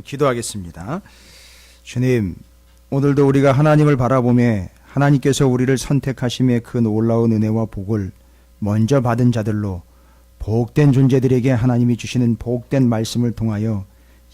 기도하겠습니다. 주님, 오늘도 우리가 하나님을 바라보며 하나님께서 우리를 선택하심의 그 놀라운 은혜와 복을 먼저 받은 자들로 복된 존재들에게 하나님이 주시는 복된 말씀을 통하여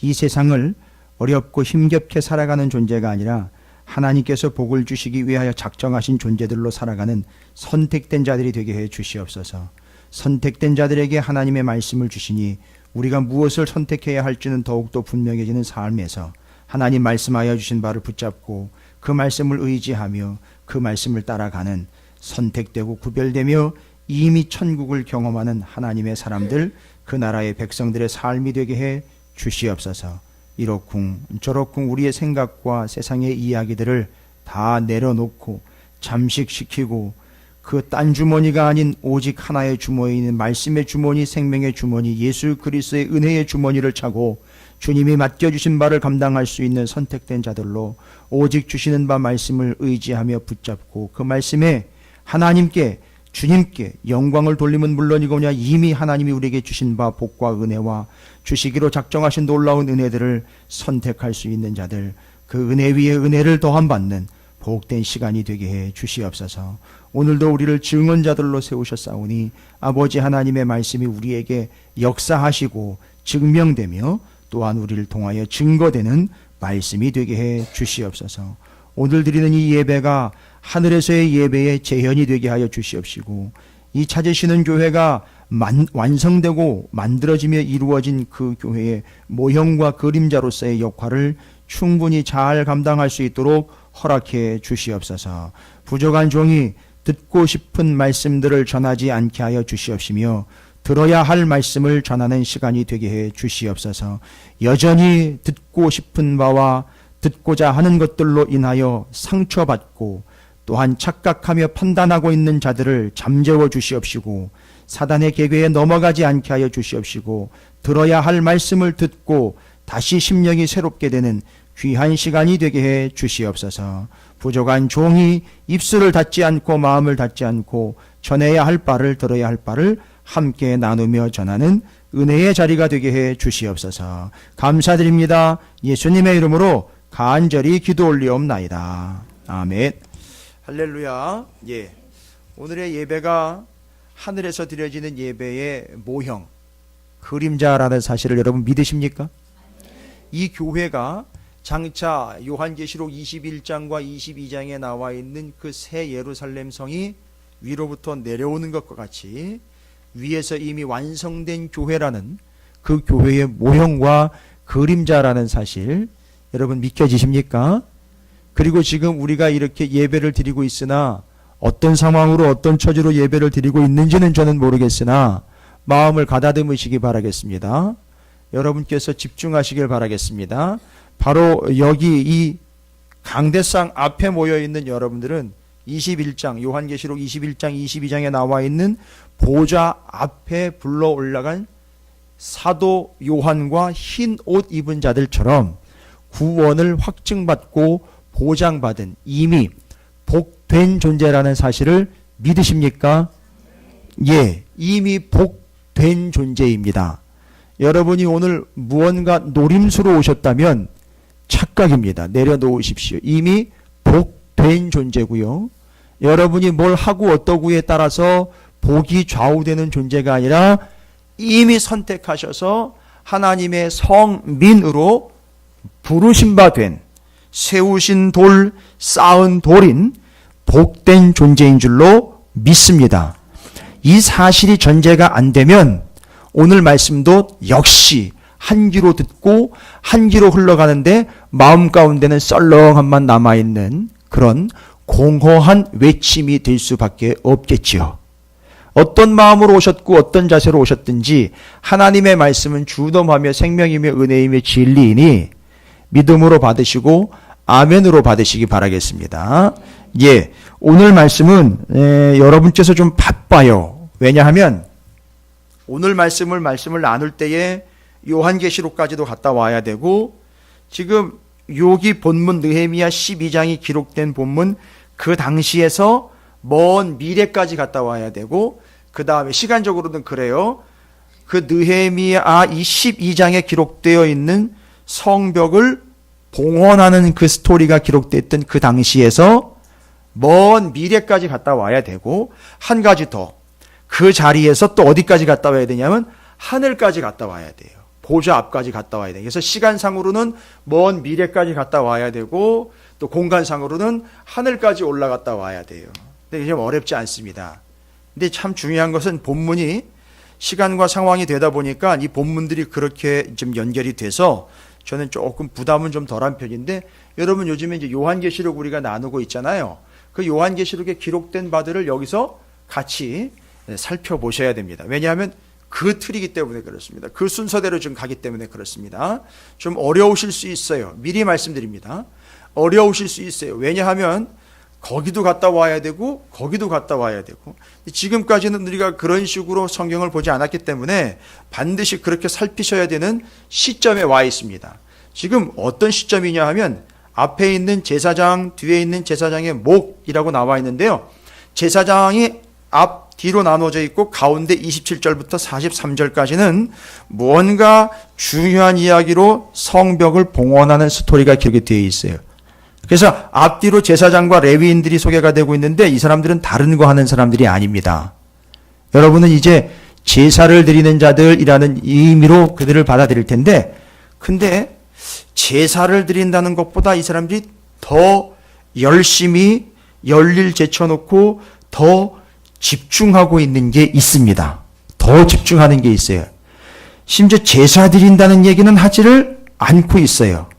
이 세상을 어렵고 힘겹게 살아가는 존재가 아니라 하나님께서 복을 주시기 위하여 작정하신 존재들로 살아가는 선택된 자들이 되게 해 주시옵소서. 선택된 자들에게 하나님의 말씀을 주시니 우리가 무엇을 선택해야 할지는 더욱더 분명해지는 삶에서 하나님 말씀하여 주신 바를 붙잡고 그 말씀을 의지하며 그 말씀을 따라가는 선택되고 구별되며 이미 천국을 경험하는 하나님의 사람들, 그 나라의 백성들의 삶이 되게 해 주시옵소서. 이렇쿵 저렇쿵 우리의 생각과 세상의 이야기들을 다 내려놓고 잠식시키고 그 딴 주머니가 아닌 오직 하나의 주머니에 있는 말씀의 주머니, 생명의 주머니, 예수 그리스도의 은혜의 주머니를 차고 주님이 맡겨주신 바를 감당할 수 있는 선택된 자들로 오직 주시는 바 말씀을 의지하며 붙잡고 그 말씀에 하나님께 주님께 영광을 돌림은 물론이거냐 이미 하나님이 우리에게 주신 바 복과 은혜와 주시기로 작정하신 놀라운 은혜들을 선택할 수 있는 자들, 그 은혜 위에 은혜를 더함 받는 복된 시간이 되게 해 주시옵소서. 오늘도 우리를 증언자들로 세우셨사오니 아버지 하나님의 말씀이 우리에게 역사하시고 증명되며 또한 우리를 통하여 증거되는 말씀이 되게 해 주시옵소서. 오늘 드리는 이 예배가 하늘에서의 예배의 재현이 되게 하여 주시옵시고 이 찾으시는 교회가 완성되고 만들어지며 이루어진 그 교회의 모형과 그림자로서의 역할을 충분히 잘 감당할 수 있도록 허락해 주시옵소서. 부족한 종이 듣고 싶은 말씀들을 전하지 않게 하여 주시옵시며 들어야 할 말씀을 전하는 시간이 되게 해 주시옵소서. 여전히 듣고 싶은 바와 듣고자 하는 것들로 인하여 상처받고 또한 착각하며 판단하고 있는 자들을 잠재워 주시옵시고 사단의 계궤에 넘어가지 않게 하여 주시옵시고 들어야 할 말씀을 듣고 다시 심령이 새롭게 되는 귀한 시간이 되게 해 주시옵소서. 부족한 종이 입술을 닫지 않고 마음을 닫지 않고 전해야 할 바를 들어야 할 바를 함께 나누며 전하는 은혜의 자리가 되게 해 주시옵소서. 감사드립니다. 예수님의 이름으로 간절히 기도 올리옵나이다. 아멘. 할렐루야. 예. 오늘의 예배가 하늘에서 드려지는 예배의 모형, 그림자라는 사실을 여러분 믿으십니까? 이 교회가 장차 요한계시록 21장과 22장에 나와 있는 그 새 예루살렘 성이 위로부터 내려오는 것과 같이 위에서 이미 완성된 교회라는 그 교회의 모형과 그림자라는 사실 여러분 믿겨지십니까? 그리고 지금 우리가 이렇게 예배를 드리고 있으나 어떤 상황으로 어떤 처지로 예배를 드리고 있는지는 저는 모르겠으나 마음을 가다듬으시기 바라겠습니다. 여러분께서 집중하시길 바라겠습니다. 바로 여기 이 강대상 앞에 모여있는 여러분들은 21장 요한계시록 21장 22장에 나와 있는 보좌 앞에 불러 올라간 사도 요한과 흰 옷 입은 자들처럼 구원을 확증받고 보장받은 이미 복된 존재라는 사실을 믿으십니까? 예, 이미 복된 존재입니다. 여러분이 오늘 무언가 노림수로 오셨다면 착각입니다. 내려놓으십시오. 이미 복된 존재고요. 여러분이 뭘 하고 어떠고에 따라서 복이 좌우되는 존재가 아니라 이미 선택하셔서 하나님의 성민으로 부르신 바 된 세우신 돌, 쌓은 돌인 복된 존재인 줄로 믿습니다. 이 사실이 전제가 안 되면 오늘 말씀도 역시 한 귀로 듣고 한 귀로 흘러가는데 마음 가운데는 썰렁함만 남아있는 그런 공허한 외침이 될 수밖에 없겠지요. 어떤 마음으로 오셨고 어떤 자세로 오셨든지 하나님의 말씀은 주dom하며 생명이며 은혜이며 진리이니 믿음으로 받으시고 아멘으로 받으시기 바라겠습니다. 예, 오늘 말씀은 여러분께서 좀 바빠요. 왜냐하면 오늘 말씀을 나눌 때에 요한계시록까지도 갔다 와야 되고 지금 여기 본문 느헤미야 12장이 기록된 본문 그 당시에서 먼 미래까지 갔다 와야 되고 그 다음에 시간적으로는 그래요. 그 느헤미야 이 12장에 기록되어 있는 성벽을 봉헌하는 그 스토리가 기록됐던 그 당시에서 먼 미래까지 갔다 와야 되고, 한 가지 더, 그 자리에서 또 어디까지 갔다 와야 되냐면 하늘까지 갔다 와야 돼요. 보좌 앞까지 갔다 와야 돼요. 그래서 시간상으로는 먼 미래까지 갔다 와야 되고, 또 공간상으로는 하늘까지 올라갔다 와야 돼요. 근데 이게 좀 어렵지 않습니다. 근데 참 중요한 것은 본문이 시간과 상황이 되다 보니까 이 본문들이 그렇게 좀 연결이 돼서 저는 조금 부담은 좀 덜한 편인데, 여러분 요즘에 이제 요한계시록 우리가 나누고 있잖아요. 그 요한계시록에 기록된 바들을 여기서 같이 살펴보셔야 됩니다. 왜냐하면 그 틀이기 때문에 그렇습니다. 그 순서대로 좀 가기 때문에 그렇습니다. 좀 어려우실 수 있어요. 미리 말씀드립니다. 어려우실 수 있어요. 왜냐하면 거기도 갔다 와야 되고 거기도 갔다 와야 되고, 지금까지는 우리가 그런 식으로 성경을 보지 않았기 때문에 반드시 그렇게 살피셔야 되는 시점에 와 있습니다. 지금 어떤 시점이냐 하면 앞에 있는 제사장, 뒤에 있는 제사장의 목이라고 나와 있는데요. 제사장이 앞, 뒤로 나눠져 있고 가운데 27절부터 43절까지는 무언가 중요한 이야기로 성벽을 봉헌하는 스토리가 기록이 되어 있어요. 그래서 앞뒤로 제사장과 레위인들이 소개가 되고 있는데 이 사람들은 다른 거 하는 사람들이 아닙니다. 여러분은 이제 제사를 드리는 자들이라는 의미로 그들을 받아들일 텐데, 근데 제사를 드린다는 것보다 이 사람들이 더 열심히 열일 제쳐놓고 더 집중하고 있는 게 있습니다. 더 집중하는 게 있어요. 심지어 제사 드린다는 얘기는 하지를 않고 있어요.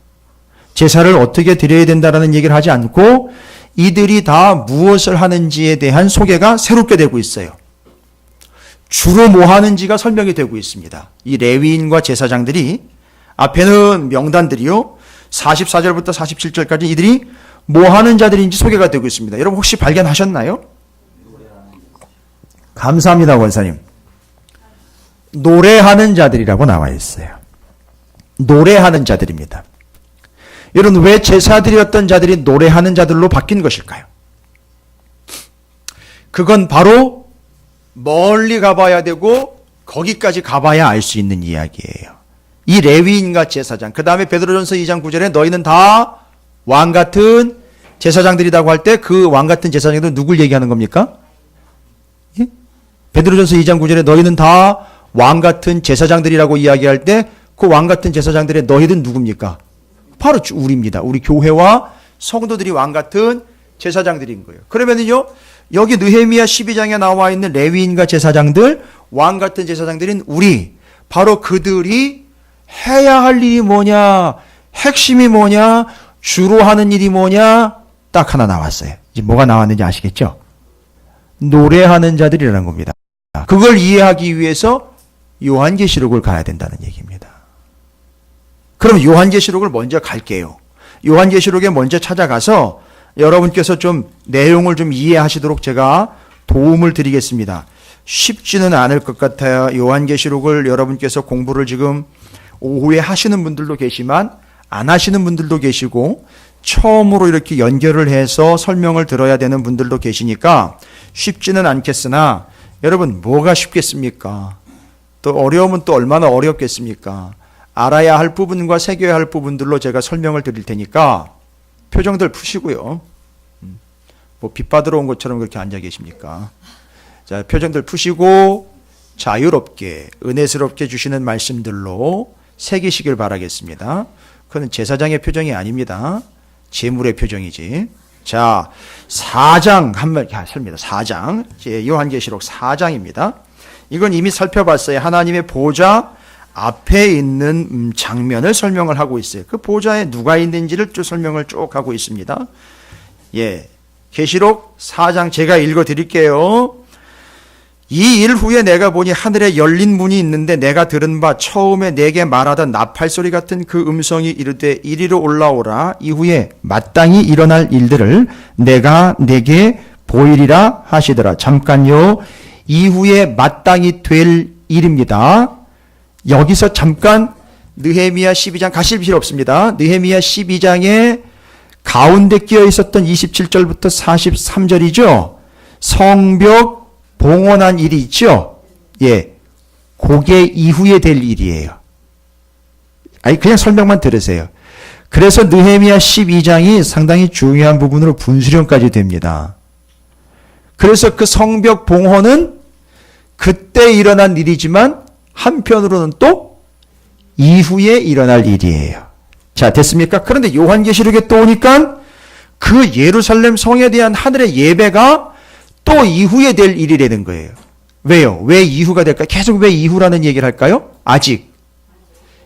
제사를 어떻게 드려야 된다라는 얘기를 하지 않고 이들이 다 무엇을 하는지에 대한 소개가 새롭게 되고 있어요. 주로 뭐 하는지가 설명이 되고 있습니다. 이 레위인과 제사장들이, 앞에는 명단들이요, 44절부터 47절까지 이들이 뭐 하는 자들인지 소개가 되고 있습니다. 여러분 혹시 발견하셨나요? 감사합니다, 권사님. 노래하는 자들이라고 나와 있어요. 노래하는 자들입니다. 여러분, 왜 제사드렸던 자들이 노래하는 자들로 바뀐 것일까요? 그건 바로 멀리 가봐야 되고 거기까지 가봐야 알 수 있는 이야기예요. 이 레위인과 제사장, 그 다음에 베드로전서 2장 9절에 너희는 다 왕같은 제사장들이라고 할 때 그 왕같은 제사장들은 누굴 얘기하는 겁니까? 예? 베드로전서 2장 9절에 너희는 다 왕같은 제사장들이라고 이야기할 때 그 왕같은 제사장들의 너희는 누굽니까? 바로 우리입니다. 우리 교회와 성도들이 왕같은 제사장들인 거예요. 그러면은요, 여기 느헤미야 12장에 나와 있는 레위인과 제사장들, 왕같은 제사장들인 우리, 바로 그들이 해야 할 일이 뭐냐, 핵심이 뭐냐, 주로 하는 일이 뭐냐, 딱 하나 나왔어요. 이제 뭐가 나왔는지 아시겠죠? 노래하는 자들이라는 겁니다. 그걸 이해하기 위해서 요한계시록을 가야 된다는 얘기입니다. 그럼 요한계시록을 먼저 갈게요. 요한계시록에 먼저 찾아가서 여러분께서 좀 내용을 좀 이해하시도록 제가 도움을 드리겠습니다. 쉽지는 않을 것 같아요. 요한계시록을 여러분께서 공부를 지금 오후에 하시는 분들도 계시지만 안 하시는 분들도 계시고 처음으로 이렇게 연결을 해서 설명을 들어야 되는 분들도 계시니까 쉽지는 않겠으나, 여러분 뭐가 쉽겠습니까? 또 어려우면 또 얼마나 어렵겠습니까? 알아야 할 부분과 새겨야 할 부분들로 제가 설명을 드릴 테니까 표정들 푸시고요. 뭐 빛 받으러 온 것처럼 그렇게 앉아 계십니까? 자, 표정들 푸시고 자유롭게 은혜스럽게 주시는 말씀들로 새기시길 바라겠습니다. 그건 제사장의 표정이 아닙니다. 제물의 표정이지. 자, 4장 한번 삽니다. 4장. 요한계시록 4장입니다. 이건 이미 살펴봤어요. 하나님의 보좌 앞에 있는 장면을 설명을 하고 있어요. 그 보좌에 누가 있는지를 쭉 설명을 쭉 하고 있습니다. 예, 계시록 4장 제가 읽어 드릴게요. 이 일 후에 내가 보니 하늘에 열린 문이 있는데 내가 들은 바 처음에 내게 말하던 나팔소리 같은 그 음성이 이르되 이리로 올라오라. 이후에 마땅히 일어날 일들을 내가 내게 보이리라 하시더라. 잠깐요. 이후에 마땅히 될 일입니다. 여기서 잠깐 느헤미야 12장 가실 필요 없습니다. 느헤미야 12장에 가운데 끼어 있었던 27절부터 43절이죠. 성벽 봉헌한 일이 있죠. 예, 그게 이후에 될 일이에요. 아니 그냥 설명만 들으세요. 그래서 느헤미야 12장이 상당히 중요한 부분으로 분수령까지 됩니다. 그래서 그 성벽 봉헌은 그때 일어난 일이지만 한편으로는 또 이후에 일어날 일이에요. 자, 됐습니까? 그런데 요한계시록에 또 오니까 그 예루살렘 성에 대한 하늘의 예배가 또 이후에 될 일이라는 거예요. 왜요? 왜 이후가 될까요? 계속 왜 이후라는 얘기를 할까요? 아직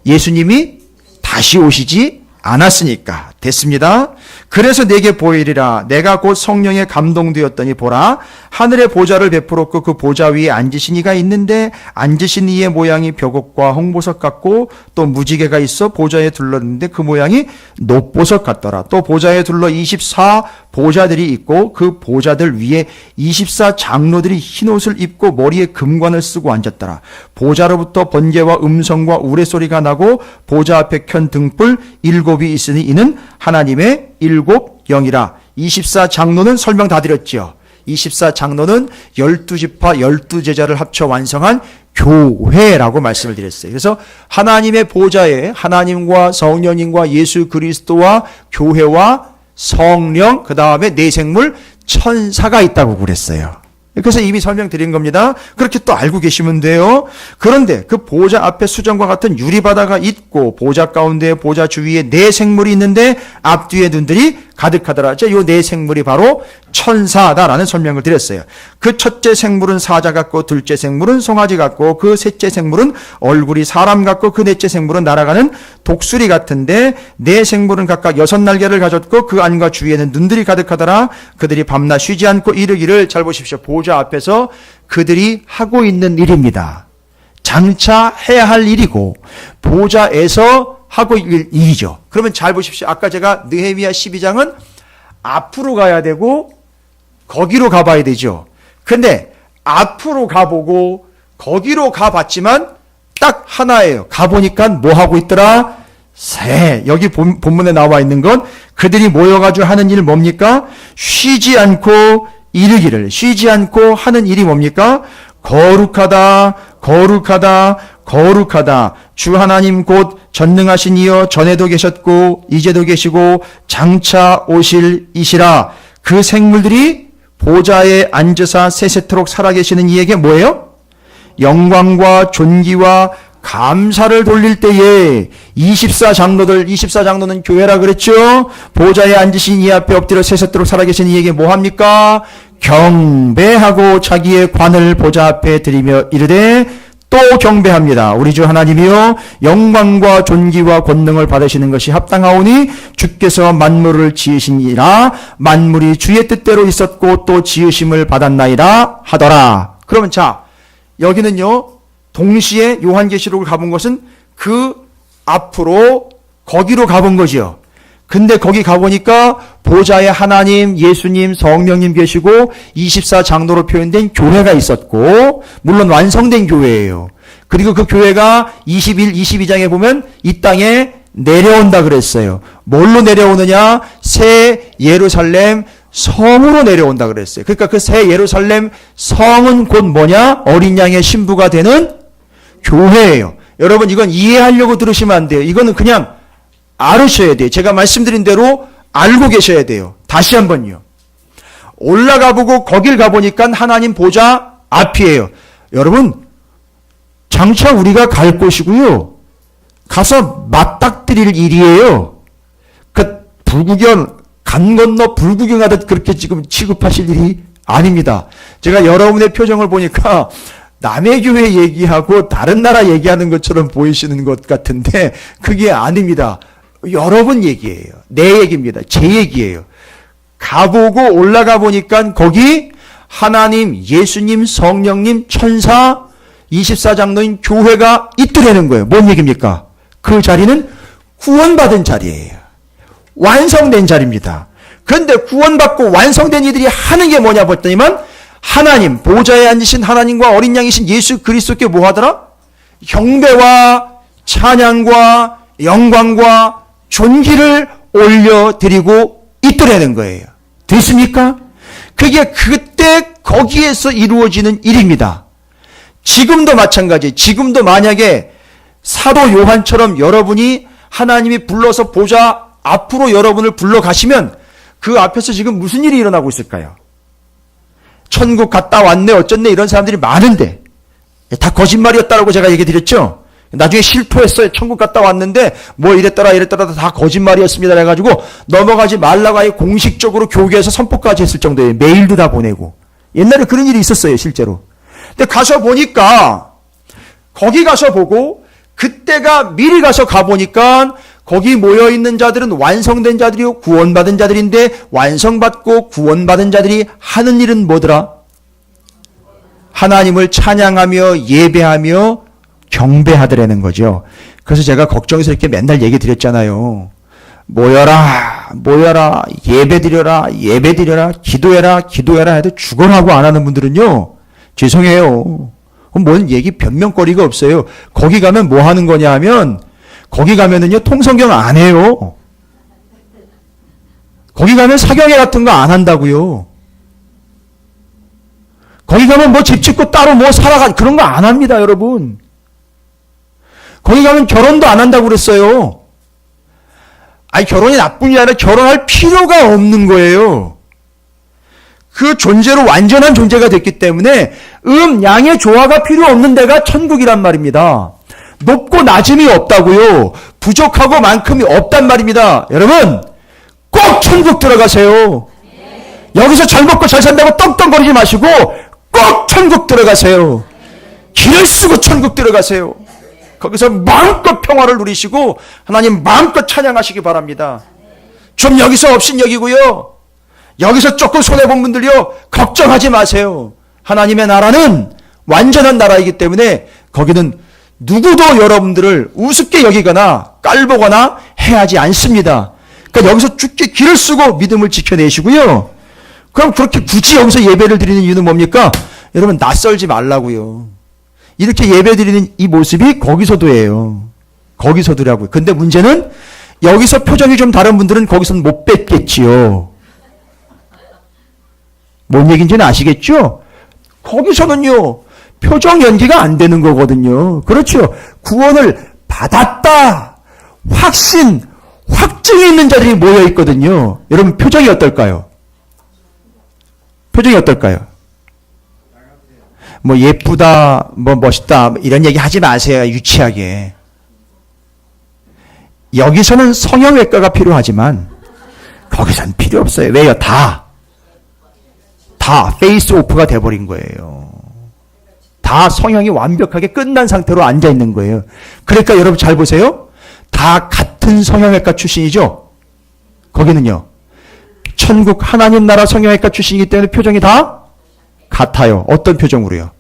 예수님이 다시 오시지 않았으니까. 됐습니다. 그래서 내게 보이리라. 내가 곧 성령에 감동되었더니 보라, 하늘의 보좌를 베풀었고 그 보좌 위에 앉으신 이가 있는데 앉으신 이의 모양이 벽옥과 홍보석 같고 또 무지개가 있어 보좌에 둘렀는데 그 모양이 녹보석 같더라. 또 보좌에 둘러 24 보좌들이 있고 그 보좌들 위에 24 장로들이 흰옷을 입고 머리에 금관을 쓰고 앉았더라. 보좌로부터 번개와 음성과 우레소리가 나고 보좌 앞에 켠 등불 7이 있으니 이는 하나님의 7 영이라. 24 장로는 설명 다 드렸죠. 24 장로는 12지파 12제자를 합쳐 완성한 교회라고 말씀을 드렸어요. 그래서 하나님의 보좌에 하나님과 성령님과 예수 그리스도와 교회와 성령, 그 다음에 내생물 천사가 있다고 그랬어요. 그래서 이미 설명드린 겁니다. 그렇게 또 알고 계시면 돼요. 그런데 그 보좌 앞에 수정과 같은 유리바다가 있고 보좌 가운데 보좌 주위에 네 생물이 있는데 앞뒤에 눈들이 가득하더라. 이 네 생물이 바로 천사다라는 설명을 드렸어요. 그 첫째 생물은 사자 같고 둘째 생물은 송아지 같고 그 셋째 생물은 얼굴이 사람 같고 그 넷째 생물은 날아가는 독수리 같은데 네 생물은 각각 6날개를 가졌고 그 안과 주위에는 눈들이 가득하더라. 그들이 밤낮 쉬지 않고 이르기를, 잘 보십시오. 보좌 앞에서 그들이 하고 있는 일입니다. 장차 해야 할 일이고 보좌에서 하고 있는 일이죠. 그러면 잘 보십시오. 아까 제가 느헤미야 12장은 앞으로 가야 되고 거기로 가봐야 되죠. 근데 앞으로 가보고 거기로 가봤지만 딱 하나예요. 가보니까 뭐 하고 있더라? 여기 본문에 나와 있는 건 그들이 모여가지고 하는 일 뭡니까? 쉬지 않고 이르기를. 쉬지 않고 하는 일이 뭡니까? 거룩하다, 거룩하다, 거룩하다. 주 하나님 곧 전능하신 이여 전에도 계셨고 이제도 계시고 장차 오실 이시라. 그 생물들이 보좌에 앉으사 세세토록 살아계시는 이에게 뭐예요? 영광과 존귀와 감사를 돌릴 때에 24 장로는 교회라 그랬죠. 보좌에 앉으신 이 앞에 엎드려 세세토록 살아계신 이에게 뭐합니까? 경배하고 자기의 관을 보좌 앞에 드리며 이르되 또 경배합니다. 우리 주 하나님이여 영광과 존귀와 권능을 받으시는 것이 합당하오니 주께서 만물을 지으시니라. 만물이 주의 뜻대로 있었고 또 지으심을 받았나이다 하더라. 그러면 자, 여기는요 동시에 요한계시록을 가본 것은 그 앞으로 거기로 가본 거지요. 근데 거기 가보니까 보좌에 하나님, 예수님, 성령님 계시고 24 장로로 표현된 교회가 있었고, 물론 완성된 교회예요. 그리고 그 교회가 21, 22장에 보면 이 땅에 내려온다 그랬어요. 뭘로 내려오느냐? 새 예루살렘 성으로 내려온다 그랬어요. 그러니까 그 새 예루살렘 성은 곧 뭐냐? 어린 양의 신부가 되는 교회예요. 여러분 이건 이해하려고 들으시면 안 돼요. 이거는 그냥 알으셔야 돼요. 제가 말씀드린 대로 알고 계셔야 돼요. 다시 한번요. 올라가 보고 거길 가보니까 하나님 보좌 앞이에요. 여러분 장차 우리가 갈 곳이고요. 가서 맞닥뜨릴 일이에요. 그 불구경 간 건너 불구경하듯 그렇게 지금 취급하실 일이 아닙니다. 제가 여러분의 표정을 보니까 남의 교회 얘기하고 다른 나라 얘기하는 것처럼 보이시는 것 같은데 그게 아닙니다. 여러분 얘기예요. 내 얘기입니다. 제 얘기예요. 가보고 올라가 보니까 거기 하나님, 예수님, 성령님, 천사, 24 장로인 교회가 있더라는 거예요. 뭔 얘기입니까? 그 자리는 구원받은 자리예요. 완성된 자리입니다. 그런데 구원받고 완성된 이들이 하는 게 뭐냐 봤더니만 하나님, 보좌에 앉으신 하나님과 어린 양이신 예수 그리스도께 뭐 하더라? 경배와 찬양과 영광과 존귀를 올려드리고 있더라는 거예요. 됐습니까? 그게 그때 거기에서 이루어지는 일입니다. 지금도 마찬가지. 지금도 만약에 사도 요한처럼 여러분이 하나님이 불러서 보좌 앞으로 여러분을 불러가시면 그 앞에서 지금 무슨 일이 일어나고 있을까요? 천국 갔다 왔네 어쩌네 이런 사람들이 많은데 다 거짓말이었다라고 제가 얘기 드렸죠. 나중에 실토했어요. 천국 갔다 왔는데 뭐 이랬더라 다 거짓말이었습니다. 그래가지고 넘어가지 말라고 아예 공식적으로 교계에서 선포까지 했을 정도예요. 메일도 다 보내고. 옛날에 그런 일이 있었어요. 실제로. 근데 가서 보니까 거기 가서 보고 그때가 미리 가서 가보니까 거기 모여있는 자들은 완성된 자들이요 구원받은 자들인데 완성받고 구원받은 자들이 하는 일은 뭐더라? 하나님을 찬양하며 예배하며 경배하더라는 거죠. 그래서 제가 걱정해서 이렇게 맨날 얘기 드렸잖아요. 모여라 예배드려라 기도해라 해도 죽어라고 안 하는 분들은요 죄송해요. 뭔 얘기 변명거리가 없어요. 거기 가면 뭐 하는 거냐 하면 거기 가면은요 통성경 안 해요. 거기 가면 사경회 같은 거 안 한다고요. 거기 가면 뭐 집 짓고 따로 뭐 살아가 그런 거 안 합니다, 여러분. 거기 가면 결혼도 안 한다고 그랬어요. 아니 결혼이 나쁜 게 아니라 결혼할 필요가 없는 거예요. 그 존재로 완전한 존재가 됐기 때문에 양의 조화가 필요 없는 데가 천국이란 말입니다. 높고 낮음이 없다고요. 부족하고 만큼이 없단 말입니다. 여러분 꼭 천국 들어가세요. 여기서 잘 먹고 잘 산다고 떵떵거리지 마시고 꼭 천국 들어가세요. 길을 쓰고 천국 들어가세요. 거기서 마음껏 평화를 누리시고 하나님 마음껏 찬양하시기 바랍니다. 좀 여기서 업신여기고요. 여기서 조금 손해본 분들요. 걱정하지 마세요. 하나님의 나라는 완전한 나라이기 때문에 거기는 누구도 여러분들을 우습게 여기거나 깔보거나 해하지 않습니다. 그러니까 여기서 죽게 길을 쓰고 믿음을 지켜내시고요. 그럼 그렇게 굳이 여기서 예배를 드리는 이유는 뭡니까? 여러분 낯설지 말라고요. 이렇게 예배 드리는 이 모습이 거기서도예요. 거기서도라고요. 근데 문제는 여기서 표정이 좀 다른 분들은 거기서는 못 뵙겠지요. 뭔 얘기인지는 아시겠죠? 거기서는요. 표정 연기가 안 되는 거거든요. 그렇죠. 구원을 받았다. 확신, 확증이 있는 자들이 모여 있거든요. 여러분 표정이 어떨까요? 표정이 어떨까요? 뭐 예쁘다, 뭐 멋있다 이런 얘기 하지 마세요. 유치하게. 여기서는 성형외과가 필요하지만 거기서는 필요 없어요. 왜요? 다 페이스 오프가 돼버린 거예요. 다 성형이 완벽하게 끝난 상태로 앉아있는 거예요. 그러니까 여러분 잘 보세요. 다 같은 성형외과 출신이죠. 거기는요. 천국 하나님 나라 성형외과 출신이기 때문에 표정이 다 같아요. 어떤 표정으로요?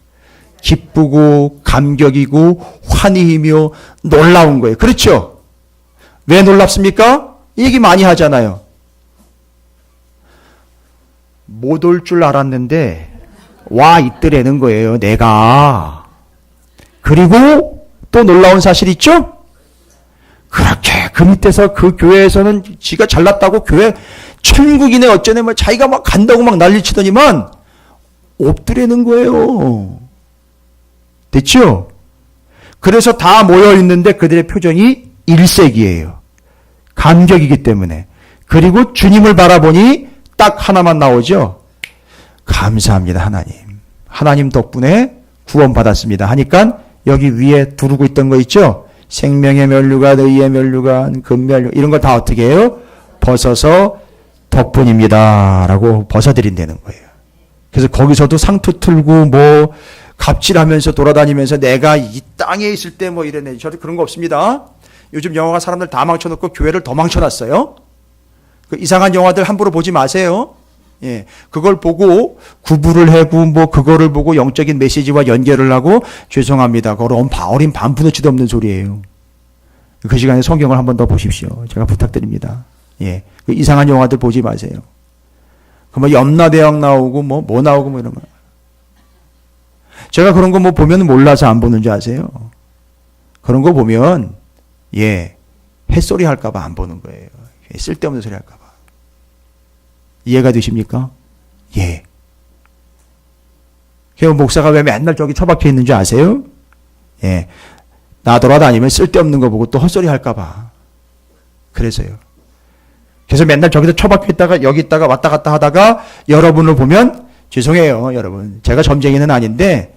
기쁘고 감격이고 환희이며 놀라운 거예요. 그렇죠? 왜 놀랍습니까? 이 얘기 많이 하잖아요. 못 올 줄 알았는데 와 있더라는 거예요. 내가. 그리고 또 놀라운 사실 있죠? 그렇게 그 밑에서 그 교회에서는 지가 잘났다고 교회 천국이네 어쩌네 뭐 자기가 막 간다고 막 난리치더니만 없더라는 거예요. 됐죠? 그래서 다 모여 있는데 그들의 표정이 일색이에요. 감격이기 때문에. 그리고 주님을 바라보니 딱 하나만 나오죠. 감사합니다 하나님. 하나님 덕분에 구원받았습니다 하니까 여기 위에 두르고 있던 거 있죠? 생명의 면류관, 의의 면류관, 금면류 이런 걸 다 어떻게 해요? 벗어서 덕분입니다 라고 벗어드린다는 거예요. 그래서 거기서도 상투 틀고 뭐 갑질하면서 돌아다니면서 내가 이 땅에 있을 때 뭐 이러네. 저도 그런 거 없습니다. 요즘 영화가 사람들 다 망쳐놓고 교회를 더 망쳐놨어요. 그 이상한 영화들 함부로 보지 마세요. 예, 그걸 보고 구부를 하고 뭐 그거를 보고 영적인 메시지와 연결을 하고 죄송합니다. 그걸 어린 반푼어치도 없는 소리예요. 그 시간에 성경을 한 번 더 보십시오. 제가 부탁드립니다. 예, 그 이상한 영화들 보지 마세요. 그 뭐 염라대왕 나오고 뭐 나오고 뭐 이런 거. 제가 그런 거 뭐 보면 몰라서 안 보는 줄 아세요? 그런 거 보면 예, 햇소리 할까봐 안 보는 거예요. 쓸데없는 소리 할까봐. 이해가 되십니까? 예. 그 목사가 왜 맨날 저기 처박혀 있는 줄 아세요? 예. 나 돌아다니면 쓸데없는 거 보고 또 헛소리 할까봐. 그래서요. 그래서 맨날 저기서 처박혀 있다가 여기 있다가 왔다 갔다 하다가 여러분을 보면 죄송해요, 여러분. 제가 점쟁이는 아닌데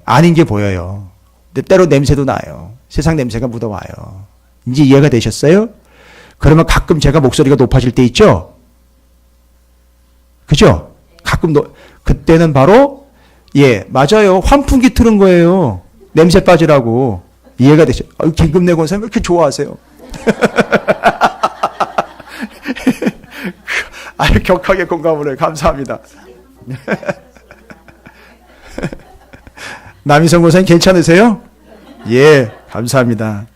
아닌 게 보여요. 근데 때로 냄새도 나요. 세상 냄새가 묻어와요. 이제 이해가 되셨어요? 그러면 가끔 제가 목소리가 높아질 때 있죠? 그죠? 가끔 그때는 바로 맞아요. 환풍기 틀은 거예요. 냄새 빠지라고. 이해가 되죠? 김금래 권사님 왜 이렇게 좋아하세요? 아유, 격하게 공감을 해요. 감사합니다. 남희성 권사님 괜찮으세요? 예, 감사합니다.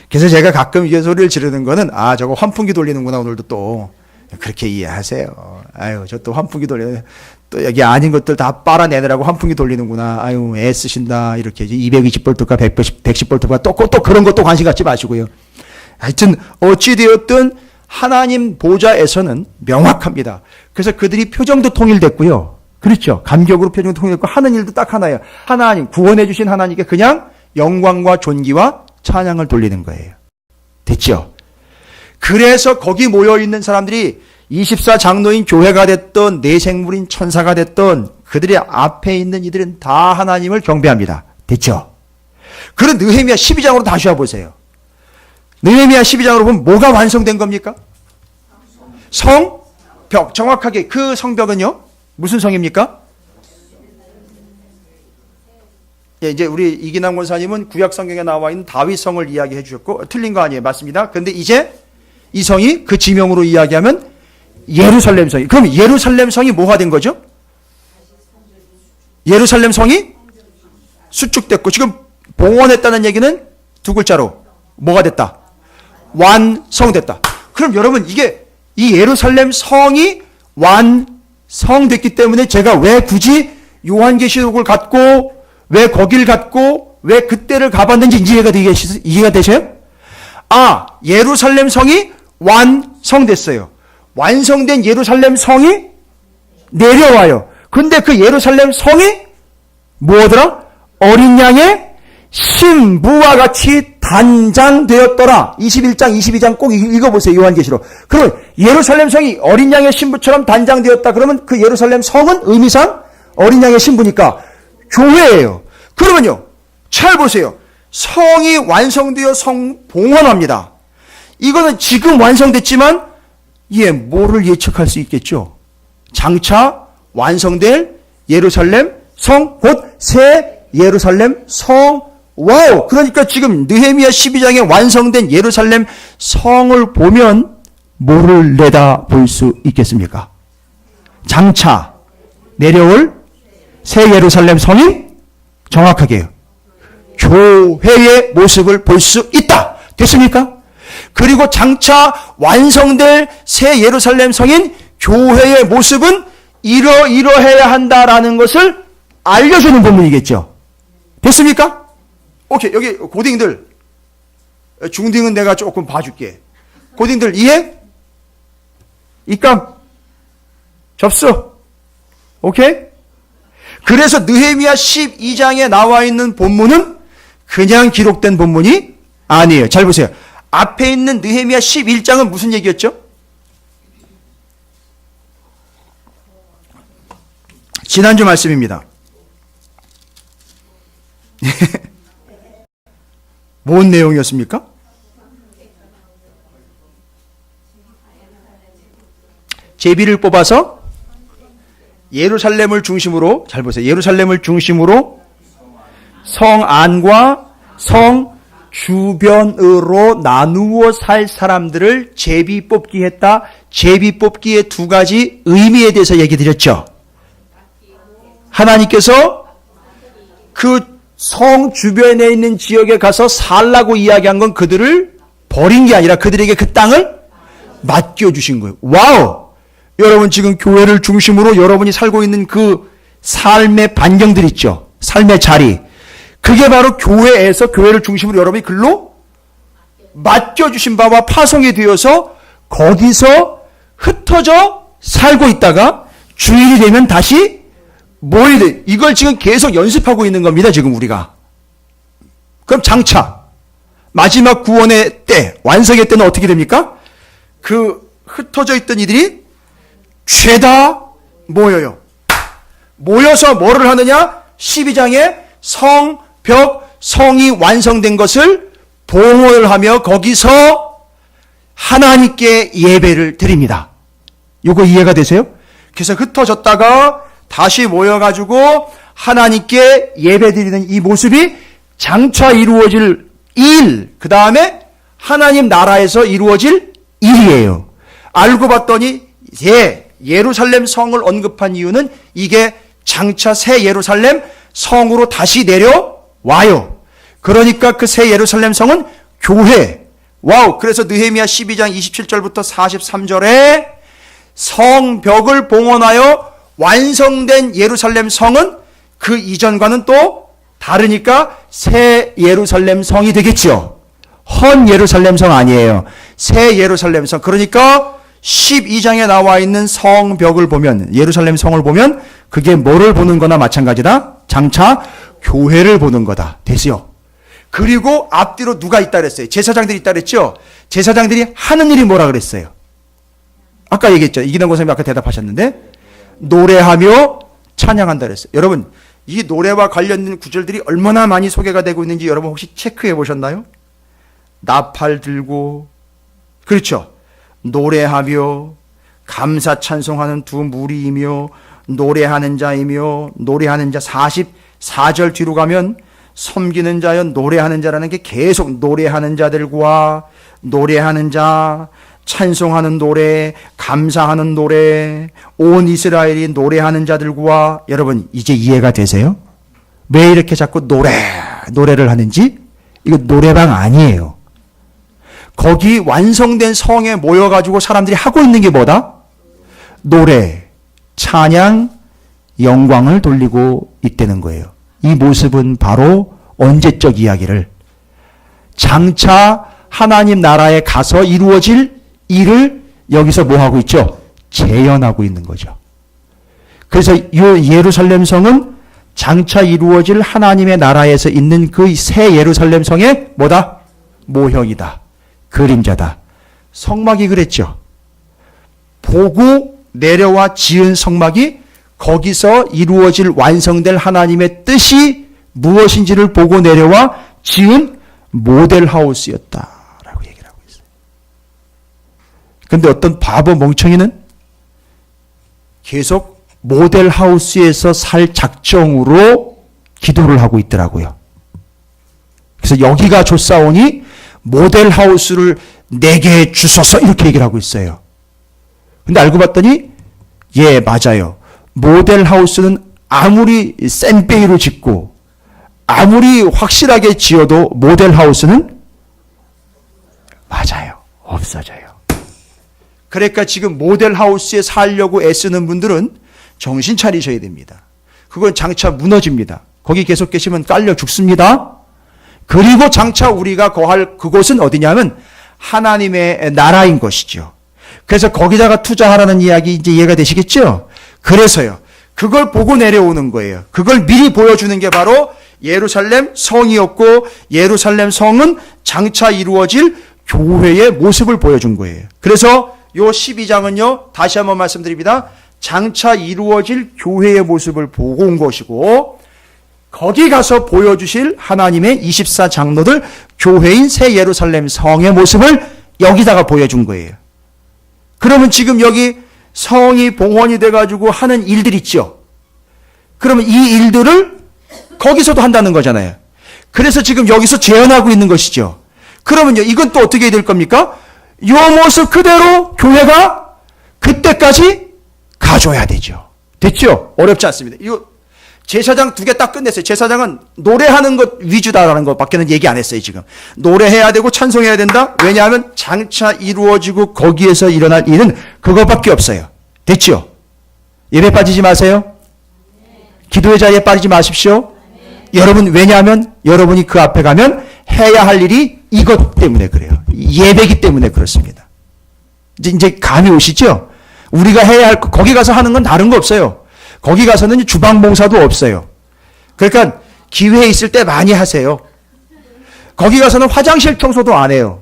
그래서 제가 가끔 이게 소리를 지르는 거는 저거 환풍기 돌리는구나 오늘도 또 그렇게 이해하세요. 아유, 저 또 환풍기 돌리는 또 여기 아닌 것들 다 빨아내느라고 환풍기 돌리는구나. 아유, 애쓰신다. 이렇게 220볼트가 110볼트가 또 그런 것도 관심 갖지 마시고요. 하여튼 어찌되었든 하나님 보좌에서는 명확합니다. 그래서 그들이 표정도 통일됐고요. 그렇죠. 감격으로 표정도 통일됐고 하는 일도 딱 하나예요. 하나님, 구원해 주신 하나님께 그냥 영광과 존귀와 찬양을 돌리는 거예요. 됐죠? 그래서 거기 모여있는 사람들이 24장로인 교회가 됐던 내생물인 천사가 됐던 그들의 앞에 있는 이들은 다 하나님을 경배합니다. 됐죠? 그런 느헤미야 12장으로 다시 와보세요. 느헤미야 12장으로 보면 뭐가 완성된 겁니까? 성벽. 정확하게 그 성벽은요? 무슨 성입니까? 이제 우리 이기남 권사님은 구약 성경에 나와 있는 다윗 성을 이야기해 주셨고 틀린 거 아니에요. 맞습니다. 그런데 이제 이 성이 그 지명으로 이야기하면 예루살렘 성이. 그럼 예루살렘 성이 뭐가 된 거죠? 예루살렘 성이 수축됐고 지금 봉헌했다는 얘기는 두 글자로 뭐가 됐다? 완성됐다. 그럼 여러분 이게 이 예루살렘 성이 완성됐기 때문에 제가 왜 굳이 요한계시록을 갖고 왜 거길 갖고 왜 그때를 가봤는지 이해가 되셔요? 예루살렘 성이 완성됐어요. 완성된 예루살렘 성이 내려와요. 근데 그 예루살렘 성이 뭐더라? 어린 양의 신부와 같이 단장되었더라. 21장, 22장 꼭 읽어보세요. 요한계시록. 그러면 예루살렘 성이 어린 양의 신부처럼 단장되었다. 그러면 그 예루살렘 성은 의미상 어린 양의 신부니까 교회예요. 그러면요. 잘 보세요. 성이 완성되어 성봉헌합니다. 이거는 지금 완성됐지만 뭐를 예측할 수 있겠죠? 장차 완성될 예루살렘 성, 곧 새 예루살렘 성. 와우! 그러니까 지금 느헤미야 12장에 완성된 예루살렘 성을 보면 뭐를 내다볼 수 있겠습니까? 장차 내려올 새 예루살렘 성이 정확하게요. 교회의 모습을 볼 수 있다. 됐습니까? 그리고 장차 완성될 새 예루살렘 성인 교회의 모습은 이러이러해야 한다라는 것을 알려주는 본문이겠죠. 됐습니까? 오케이. 여기 고딩들, 중딩은 내가 조금 봐줄게. 고딩들 이해? 입감? 접수? 오케이? 그래서 느헤미야 12장에 나와 있는 본문은 그냥 기록된 본문이 아니에요. 잘 보세요. 앞에 있는 느헤미야 11장은 무슨 얘기였죠? 지난주 말씀입니다. 뭔 내용이었습니까? 제비를 뽑아서 예루살렘을 중심으로, 잘 보세요. 예루살렘을 중심으로 성 안과 성 주변으로 나누어 살 사람들을 제비 뽑기 했다. 제비 뽑기의 두 가지 의미에 대해서 얘기 드렸죠. 하나님께서 그 성 주변에 있는 지역에 가서 살라고 이야기한 건 그들을 버린 게 아니라 그들에게 그 땅을 맡겨주신 거예요. 와우! 여러분 지금 교회를 중심으로 여러분이 살고 있는 그 삶의 반경들 있죠. 삶의 자리. 그게 바로 교회에서 교회를 중심으로 여러분이 글로 맡겨주신 바와 파송이 되어서 거기서 흩어져 살고 있다가 주일이 되면 다시 모여야 돼. 이걸 지금 계속 연습하고 있는 겁니다. 지금 우리가. 그럼 장차 마지막 구원의 때, 완성의 때는 어떻게 됩니까? 그 흩어져 있던 이들이 죄다 모여요. 모여서 뭐를 하느냐? 12장에 성, 벽, 성이 완성된 것을 봉헌을 하며 거기서 하나님께 예배를 드립니다. 이거 이해가 되세요? 그래서 흩어졌다가 다시 모여가지고 하나님께 예배 드리는 이 모습이 장차 이루어질 일, 그 다음에 하나님 나라에서 이루어질 일이에요. 알고 봤더니 예루살렘 성을 언급한 이유는 이게 장차 새 예루살렘 성으로 다시 내려와요. 그러니까 그 새 예루살렘 성은 교회. 와우. 그래서 느헤미야 12장 27절부터 43절에 성벽을 봉헌하여 완성된 예루살렘 성은 그 이전과는 또 다르니까 새 예루살렘 성이 되겠죠. 헌 예루살렘 성 아니에요. 새 예루살렘 성. 그러니까 12장에 나와 있는 성벽을 보면, 예루살렘 성을 보면 그게 뭐를 보는 거나 마찬가지다. 장차 교회를 보는 거다. 됐어요. 그리고 앞뒤로 누가 있다 그랬어요? 제사장들이 있다 그랬죠? 제사장들이 하는 일이 뭐라 그랬어요? 아까 얘기했죠. 이기동 권사님이 아까 대답하셨는데 노래하며 찬양한다 그랬어요. 여러분, 이 노래와 관련된 구절들이 얼마나 많이 소개가 되고 있는지 여러분 혹시 체크해 보셨나요? 나팔 들고, 그렇죠. 노래하며 감사 찬송하는 두 무리이며 노래하는 자이며, 노래하는 자 44절 뒤로 가면 섬기는 자여 노래하는 자라는 게 계속 노래하는 자들과 노래하는 자, 찬송하는 노래, 감사하는 노래, 온 이스라엘이 노래하는 자들과. 여러분 이제 이해가 되세요? 왜 이렇게 자꾸 노래를 하는지? 이거 노래방 아니에요. 거기 완성된 성에 모여가지고 사람들이 하고 있는 게 뭐다? 노래, 찬양, 영광을 돌리고 있다는 거예요. 이 모습은 바로 언제적 이야기를, 장차 하나님 나라에 가서 이루어질 일을 여기서 뭐 하고 있죠? 재현하고 있는 거죠. 그래서 이 예루살렘 성은 장차 이루어질 하나님의 나라에서 있는 그 새 예루살렘 성의 뭐다? 모형이다. 그림자다. 성막이 그랬죠. 보고 내려와 지은 성막이 거기서 이루어질 완성될 하나님의 뜻이 무엇인지를 보고 내려와 지은 모델하우스였다라고 얘기를 하고 있어요. 그런데 어떤 바보 멍청이는 계속 모델하우스에서 살 작정으로 기도를 하고 있더라고요. 그래서 여기가 좋사오니 모델하우스를 내게 주소서 이렇게 얘기를 하고 있어요. 근데 알고 봤더니 예, 맞아요. 모델하우스는 아무리 센베이로 짓고 아무리 확실하게 지어도 모델하우스는 맞아요. 없어져요. 그러니까 지금 모델하우스에 살려고 애쓰는 분들은 정신 차리셔야 됩니다. 그건 장차 무너집니다. 거기 계속 계시면 깔려 죽습니다. 그리고 장차 우리가 거할 그곳은 어디냐면 하나님의 나라인 것이죠. 그래서 거기다가 투자하라는 이야기 이제 이해가 되시겠죠? 그래서요. 그걸 보고 내려오는 거예요. 그걸 미리 보여주는 게 바로 예루살렘 성이었고, 예루살렘 성은 장차 이루어질 교회의 모습을 보여준 거예요. 그래서 요 12장은요. 다시 한번 말씀드립니다. 장차 이루어질 교회의 모습을 보고 온 것이고, 거기 가서 보여주실 하나님의 24장로들, 교회인 새 예루살렘 성의 모습을 여기다가 보여준 거예요. 그러면 지금 여기 성이 봉헌이 돼가지고 하는 일들 있죠. 그러면 이 일들을 거기서도 한다는 거잖아요. 그래서 지금 여기서 재현하고 있는 것이죠. 그러면요, 이건 또 어떻게 될 겁니까? 이 모습 그대로 교회가 그때까지 가져야 되죠. 됐죠? 어렵지 않습니다. 이거 제사장 2개 딱 끝냈어요. 제사장은 노래하는 것 위주다라는 것밖에는 얘기 안 했어요, 지금. 노래해야 되고 찬송해야 된다? 왜냐하면 장차 이루어지고 거기에서 일어날 일은 그것밖에 없어요. 됐죠? 예배 빠지지 마세요. 기도의 자리에 빠지지 마십시오. 여러분, 왜냐하면 여러분이 그 앞에 가면 해야 할 일이 이것 때문에 그래요. 예배기 때문에 그렇습니다. 이제 감이 오시죠? 우리가 해야 할, 거기 가서 하는 건 다른 거 없어요. 거기 가서는 주방 봉사도 없어요. 그러니까 기회 있을 때 많이 하세요. 거기 가서는 화장실 청소도 안 해요.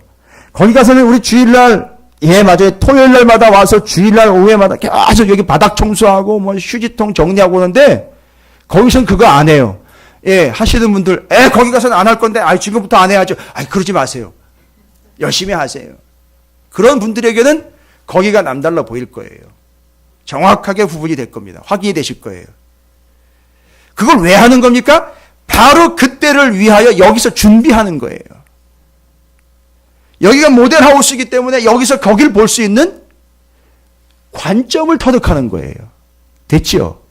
거기 가서는 우리 주일날, 예, 맞아요. 토요일날마다 와서 주일날 오후에마다 계속 여기 바닥 청소하고 뭐 휴지통 정리하고 오는데 거기서는 그거 안 해요. 예, 하시는 분들, 거기 가서는 안 할 건데, 지금부터 안 해야죠. 그러지 마세요. 열심히 하세요. 그런 분들에게는 거기가 남달라 보일 거예요. 정확하게 구분이 될 겁니다. 확인이 되실 거예요. 그걸 왜 하는 겁니까? 바로 그때를 위하여 여기서 준비하는 거예요. 여기가 모델하우스이기 때문에 여기서 거길 볼 수 있는 관점을 터득하는 거예요. 됐죠?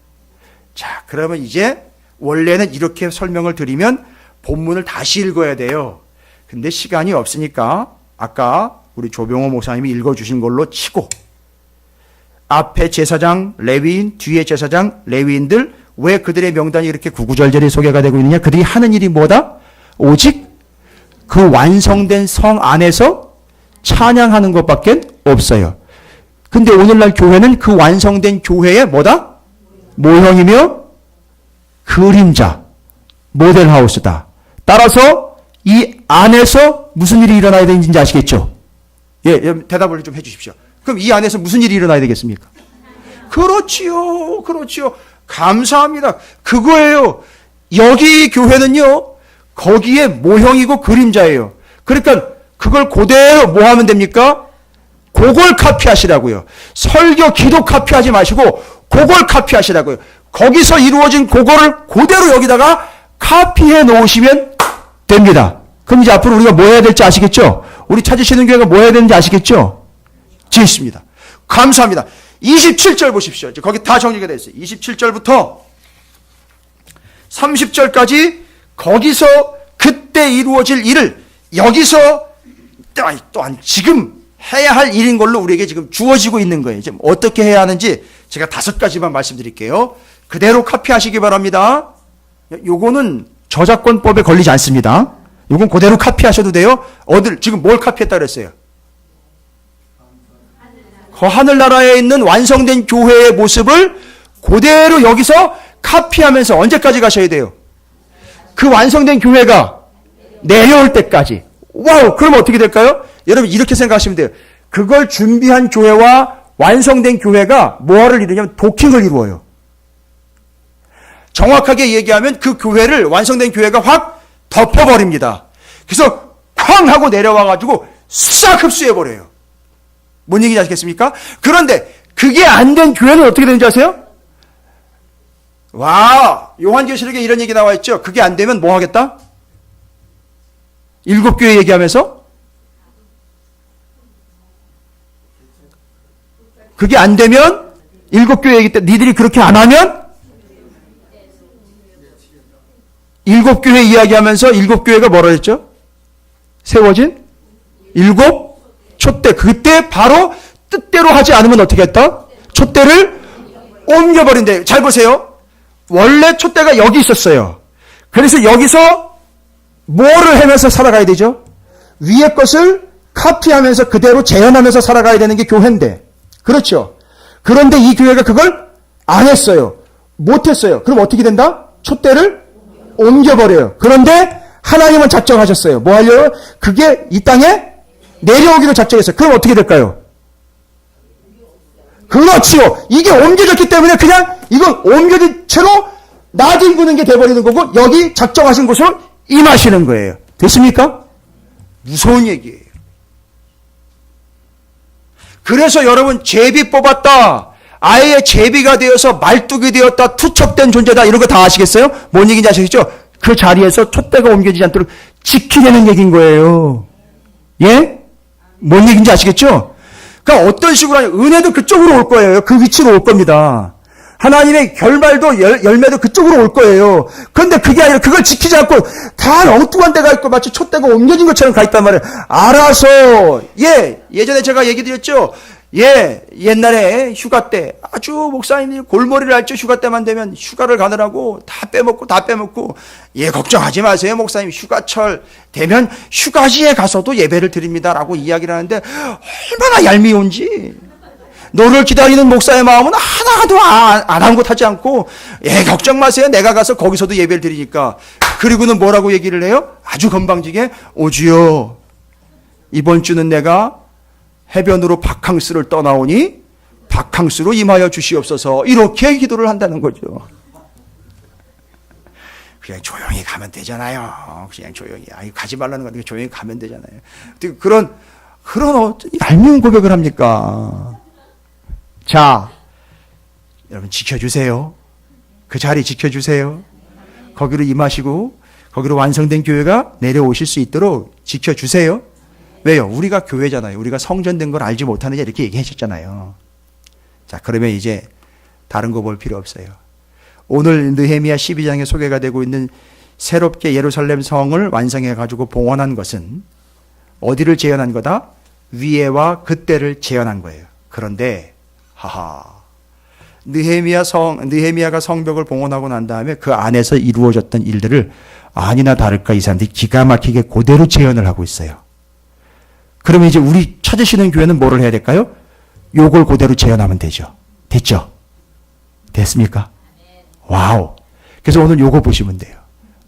자, 그러면 이제 원래는 이렇게 설명을 드리면 본문을 다시 읽어야 돼요. 근데 시간이 없으니까 아까 우리 조병호 목사님이 읽어주신 걸로 치고 앞에 제사장 레위인, 뒤에 제사장 레위인들 왜 그들의 명단이 이렇게 구구절절히 소개가 되고 있느냐? 그들이 하는 일이 뭐다? 오직 그 완성된 성 안에서 찬양하는 것밖에 없어요. 근데 오늘날 교회는 그 완성된 교회의 뭐다? 모형이며 그림자, 모델하우스다. 따라서 이 안에서 무슨 일이 일어나야 되는지 아시겠죠? 예, 대답을 좀 해주십시오. 그럼 이 안에서 무슨 일이 일어나야 되겠습니까? 그렇지요. 그렇지요. 감사합니다. 그거예요. 여기 교회는요, 거기에 모형이고 그림자예요. 그러니까 그걸 그대로 뭐 하면 됩니까? 그걸 카피하시라고요. 설교, 기도 카피하지 마시고 그걸 카피하시라고요. 거기서 이루어진 그거를 그대로 여기다가 카피해 놓으시면 됩니다. 그럼 이제 앞으로 우리가 뭐 해야 될지 아시겠죠? 우리 찾으시는 교회가 뭐 해야 되는지 아시겠죠? 지었습니다. 감사합니다. 27절 보십시오. 거기 다 정리가 되어 있어요. 27절부터 30절까지 거기서 그때 이루어질 일을 여기서 또한 지금 해야 할 일인 걸로 우리에게 지금 주어지고 있는 거예요. 지금 어떻게 해야 하는지 제가 5가지만 말씀드릴게요. 그대로 카피하시기 바랍니다. 요거는 저작권법에 걸리지 않습니다. 요건 그대로 카피하셔도 돼요. 지금 뭘 카피했다 그랬어요? 그 하늘나라에 있는 완성된 교회의 모습을 그대로 여기서 카피하면서 언제까지 가셔야 돼요? 그 완성된 교회가 내려올 때까지. 와우! 그러면 어떻게 될까요? 여러분 이렇게 생각하시면 돼요. 그걸 준비한 교회와 완성된 교회가 뭐를 이루냐면 도킹을 이루어요. 정확하게 얘기하면 그 교회를 완성된 교회가 확 덮어버립니다. 그래서 쾅 하고 내려와가지고 싹 흡수해버려요. 뭔 얘기인지 아시겠습니까? 그런데 그게 안 된 교회는 어떻게 되는지 아세요? 와, 요한계시록에 이런 얘기 나와 있죠. 그게 안 되면 뭐 하겠다? 7교회 얘기하면서 그게 안 되면 7교회 얘기 때 니들이 그렇게 안 하면 7교회 이야기하면서 7교회가 뭐라 했죠? 세워진 7 촛대. 그때 바로 뜻대로 하지 않으면 어떻게 했다? 촛대를 옮겨버린대. 잘 보세요. 원래 촛대가 여기 있었어요. 그래서 여기서 뭐를 하면서 살아가야 되죠? 위의 것을 카피하면서 그대로 재현하면서 살아가야 되는 게 교회인데. 그렇죠. 그런데 이 교회가 그걸 안 했어요. 못 했어요. 그럼 어떻게 된다? 촛대를 옮겨버려요. 그런데 하나님은 작정하셨어요. 뭐 하려고? 그게 이 땅에 내려오기로 작정했어요. 그럼 어떻게 될까요? 그렇지요. 이게 옮겨졌기 때문에 그냥 이건 옮겨진 채로 나뒹구는 게 돼버리는 거고 여기 작정하신 곳으로 임하시는 거예요. 됐습니까? 무서운 얘기예요. 그래서 여러분 제비 뽑았다. 아예 제비가 되어서 말뚝이 되었다. 투척된 존재다. 이런 거 다 아시겠어요? 뭔 얘기인지 아시겠죠? 그 자리에서 촛대가 옮겨지지 않도록 지키려는 얘기인 거예요. 예? 뭔 얘기인지 아시겠죠? 그러니까 어떤 식으로 하냐. 은혜도 그쪽으로 올 거예요. 그 위치로 올 겁니다. 하나님의 결말도 열매도 그쪽으로 올 거예요. 그런데 그게 아니라 그걸 지키지 않고 다 엉뚱한 데가 있고 마치 촛대가 옮겨진 것처럼 가 있단 말이에요. 알아서 예전에 제가 얘기 드렸죠. 옛날에 휴가 때 아주 목사님들이 골머리를 앓죠. 휴가 때만 되면 휴가를 가느라고 다 빼먹고 걱정하지 마세요. 목사님 휴가철 되면 휴가지에 가서도 예배를 드립니다라고 이야기를 하는데 얼마나 얄미운지 너를 기다리는 목사의 마음은 하나도 아랑곳하지 않고 걱정 마세요. 내가 가서 거기서도 예배를 드리니까. 그리고는 뭐라고 얘기를 해요? 아주 건방지게 오주여 이번 주는 내가 해변으로 바캉스를 떠나오니 바캉스로 임하여 주시옵소서 이렇게 기도를 한다는 거죠. 그냥 조용히 가면 되잖아요. 그냥 조용히. 가지 말라는 건데 조용히 가면 되잖아요. 그런 얄미운 고백을 합니까? 자, 여러분 지켜주세요. 그 자리 지켜주세요. 거기로 임하시고 거기로 완성된 교회가 내려오실 수 있도록 지켜주세요. 왜요? 우리가 교회잖아요. 우리가 성전된 걸 알지 못하느냐 이렇게 얘기하셨잖아요. 자, 그러면 이제 다른 거 볼 필요 없어요. 오늘 느헤미야 12장에 소개가 되고 있는 새롭게 예루살렘 성을 완성해 가지고 봉헌한 것은 어디를 재현한 거다? 위에와 그때를 재현한 거예요. 그런데 느헤미야가 성벽을 봉헌하고 난 다음에 그 안에서 이루어졌던 일들을 아니나 다를까 이 사람들이 기가 막히게 그대로 재현을 하고 있어요. 그러면 이제 우리 찾으시는 교회는 뭐를 해야 될까요? 요걸 그대로 재현하면 되죠. 됐죠? 됐습니까? 와우. 그래서 오늘 요거 보시면 돼요.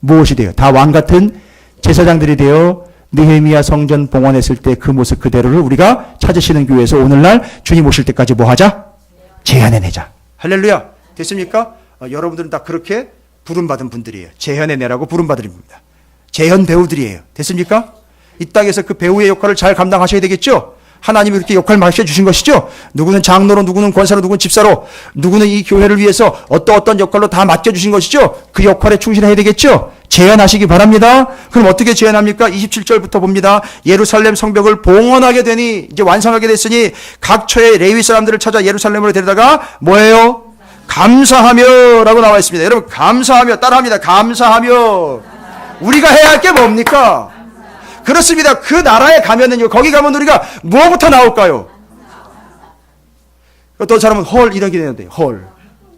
무엇이 돼요? 다 왕 같은 제사장들이 되어 느헤미야 성전 봉헌했을 때 그 모습 그대로를 우리가 찾으시는 교회에서 오늘날 주님 오실 때까지 뭐 하자? 재현해내자. 할렐루야. 됐습니까? 여러분들은 다 그렇게 부름받은 분들이에요. 재현해내라고 부름받은 분입니다. 재현 배우들이에요. 됐습니까? 이 땅에서 그 배우의 역할을 잘 감당하셔야 되겠죠? 하나님이 이렇게 역할을 맡겨주신 것이죠. 누구는 장로로, 누구는 권사로, 누구는 집사로, 누구는 이 교회를 위해서 어떤 역할로 다 맡겨주신 것이죠. 그 역할에 충실해야 되겠죠. 재현하시기 바랍니다. 그럼 어떻게 재현합니까? 27절부터 봅니다. 예루살렘 성벽을 봉헌하게 되니 이제 완성하게 됐으니 각 처의 레위 사람들을 찾아 예루살렘으로 데려다가 뭐예요? 감사하며 라고 나와 있습니다. 여러분 감사하며 따라합니다. 감사하며. 우리가 해야 할 게 뭡니까? 그렇습니다. 그 나라에 가면은요, 거기 가면 우리가 뭐부터 나올까요? 어떤 사람은 헐 이런 게 되는데, 헐.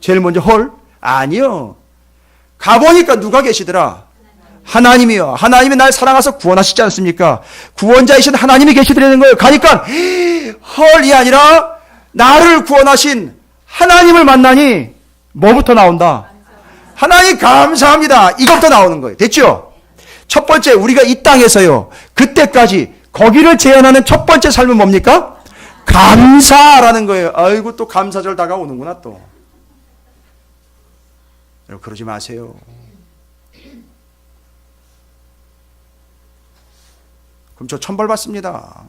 제일 먼저 헐? 아니요. 가보니까 누가 계시더라? 하나님이요. 하나님이 날 사랑해서 구원하시지 않습니까? 구원자이신 하나님이 계시더라는 거예요. 가니까 헐이 아니라 나를 구원하신 하나님을 만나니 뭐부터 나온다? 하나님 감사합니다. 이것부터 나오는 거예요. 됐죠? 첫 번째 우리가 이 땅에서요. 그때까지 거기를 재현하는 첫 번째 삶은 뭡니까? 감사라는 거예요. 아이고 또 감사절 다가오는구나 또. 여러분 그러지 마세요. 그럼 저 천벌 받습니다.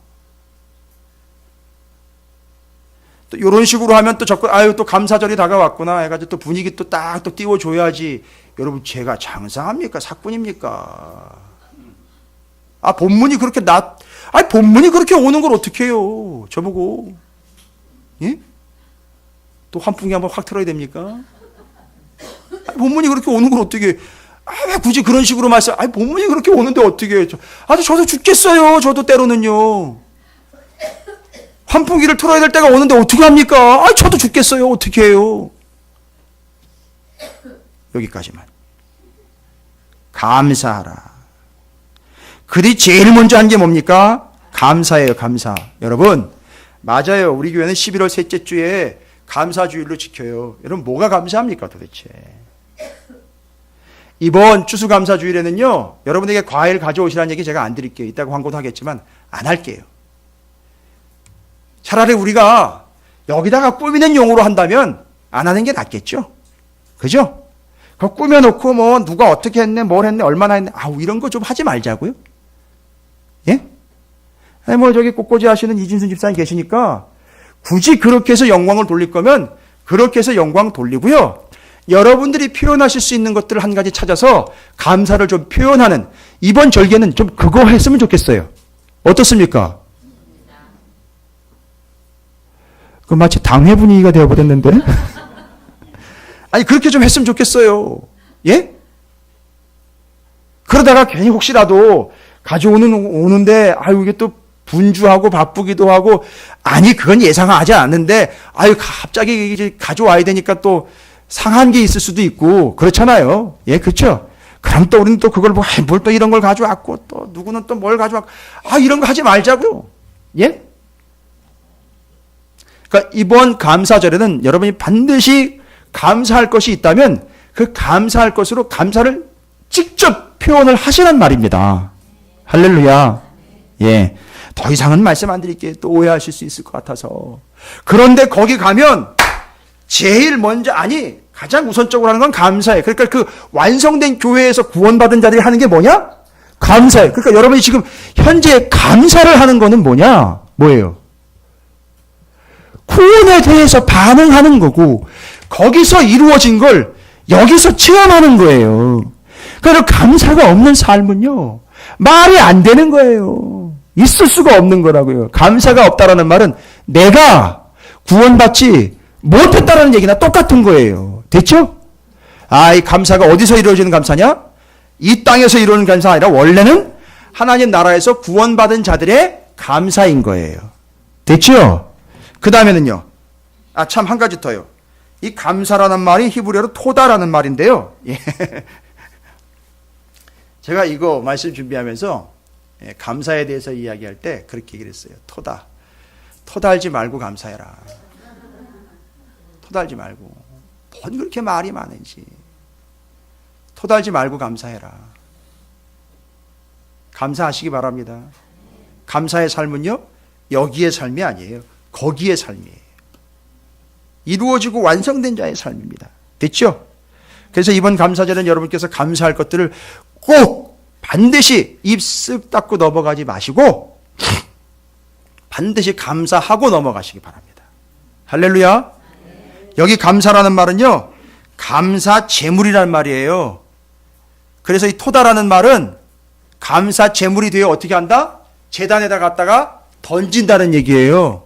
또 이런 식으로 하면 또 접근, 아유 또 감사절이 다가왔구나 해가지고 또 분위기 또 딱 또 띄워줘야지. 여러분 제가 장사합니까? 사꾼입니까? 본문이 그렇게 본문이 그렇게 오는 걸 어떻게 해요? 저보고. 예? 또 환풍기 한번 확 틀어야 됩니까? 본문이 그렇게 오는 걸 어떻게 해? 왜 굳이 그런 식으로 말씀? 본문이 그렇게 오는데 어떻게 해? 저도 죽겠어요. 저도 때로는요. 환풍기를 틀어야 될 때가 오는데 어떻게 합니까? 저도 죽겠어요. 어떻게 해요? 여기까지만. 감사하라. 그들이 제일 먼저 한 게 뭡니까? 감사예요. 감사. 여러분 맞아요. 우리 교회는 11월 셋째 주에 감사주일로 지켜요. 여러분 뭐가 감사합니까 도대체? 이번 추수감사주일에는요. 여러분에게 과일 가져오시라는 얘기 제가 안 드릴게요. 이따가 광고도 하겠지만 안 할게요. 차라리 우리가 여기다가 꾸미는 용으로 한다면 안 하는 게 낫겠죠? 그죠? 그거 꾸며놓고 뭐 누가 어떻게 했네, 뭘 했네, 얼마나 했네, 이런 거 좀 하지 말자고요? 예? 저기 꽃꽂이 하시는 이진순 집사님 계시니까 굳이 그렇게 해서 영광을 돌릴 거면 그렇게 해서 영광 돌리고요. 여러분들이 표현하실 수 있는 것들을 한 가지 찾아서 감사를 좀 표현하는 이번 절기는 좀 그거 했으면 좋겠어요. 어떻습니까? 그 마치 당회 분위기가 되어버렸는데? 그렇게 좀 했으면 좋겠어요. 예? 그러다가 괜히 혹시라도 오는데, 이게 또 분주하고 바쁘기도 하고, 그건 예상하지 않는데, 갑자기 이제 가져와야 되니까 또 상한 게 있을 수도 있고, 그렇잖아요. 예, 그렇죠? 그럼 또 우리는 또 그걸 뭘 또 이런 걸 가져왔고, 또 누구는 또 뭘 가져왔고, 이런 거 하지 말자고요. 예? 그러니까 이번 감사절에는 여러분이 반드시 감사할 것이 있다면 그 감사할 것으로 감사를 직접 표현을 하시란 말입니다. 할렐루야. 예. 더 이상은 말씀 안 드릴게요. 또 오해하실 수 있을 것 같아서. 그런데 거기 가면 제일 먼저, 아니, 가장 우선적으로 하는 건 감사예요. 그러니까 그 완성된 교회에서 구원받은 자들이 하는 게 뭐냐? 감사예요. 그러니까 여러분이 지금 현재 감사를 하는 거는 뭐냐? 뭐예요? 구원에 대해서 반응하는 거고, 거기서 이루어진 걸 여기서 체험하는 거예요. 그러니까 감사가 없는 삶은요, 말이 안 되는 거예요. 있을 수가 없는 거라고요. 감사가 없다라는 말은 내가 구원받지 못했다라는 얘기나 똑같은 거예요. 됐죠? 이 감사가 어디서 이루어지는 감사냐? 이 땅에서 이루어지는 감사가 아니라 원래는 하나님 나라에서 구원받은 자들의 감사인 거예요. 됐죠? 그 다음에는요. 참 한 가지 더요. 이 감사라는 말이 히브리어로 토다라는 말인데요. 예. 제가 이거 말씀 준비하면서 감사에 대해서 이야기할 때 그렇게 얘기를 했어요. 토달지 말고 감사해라. 토달지 말고. 뭔 그렇게 말이 많은지. 토달지 말고 감사해라. 감사하시기 바랍니다. 감사의 삶은요, 여기의 삶이 아니에요. 거기의 삶이에요. 이루어지고 완성된 자의 삶입니다. 됐죠? 그래서 이번 감사절은 여러분께서 감사할 것들을 꼭 반드시 입 쓱 닫고 넘어가지 마시고 반드시 감사하고 넘어가시기 바랍니다. 할렐루야. 여기 감사라는 말은요, 감사 제물이란 말이에요. 그래서 이 토다라는 말은 감사 제물이 되어 어떻게 한다? 제단에다 갖다가 던진다는 얘기예요.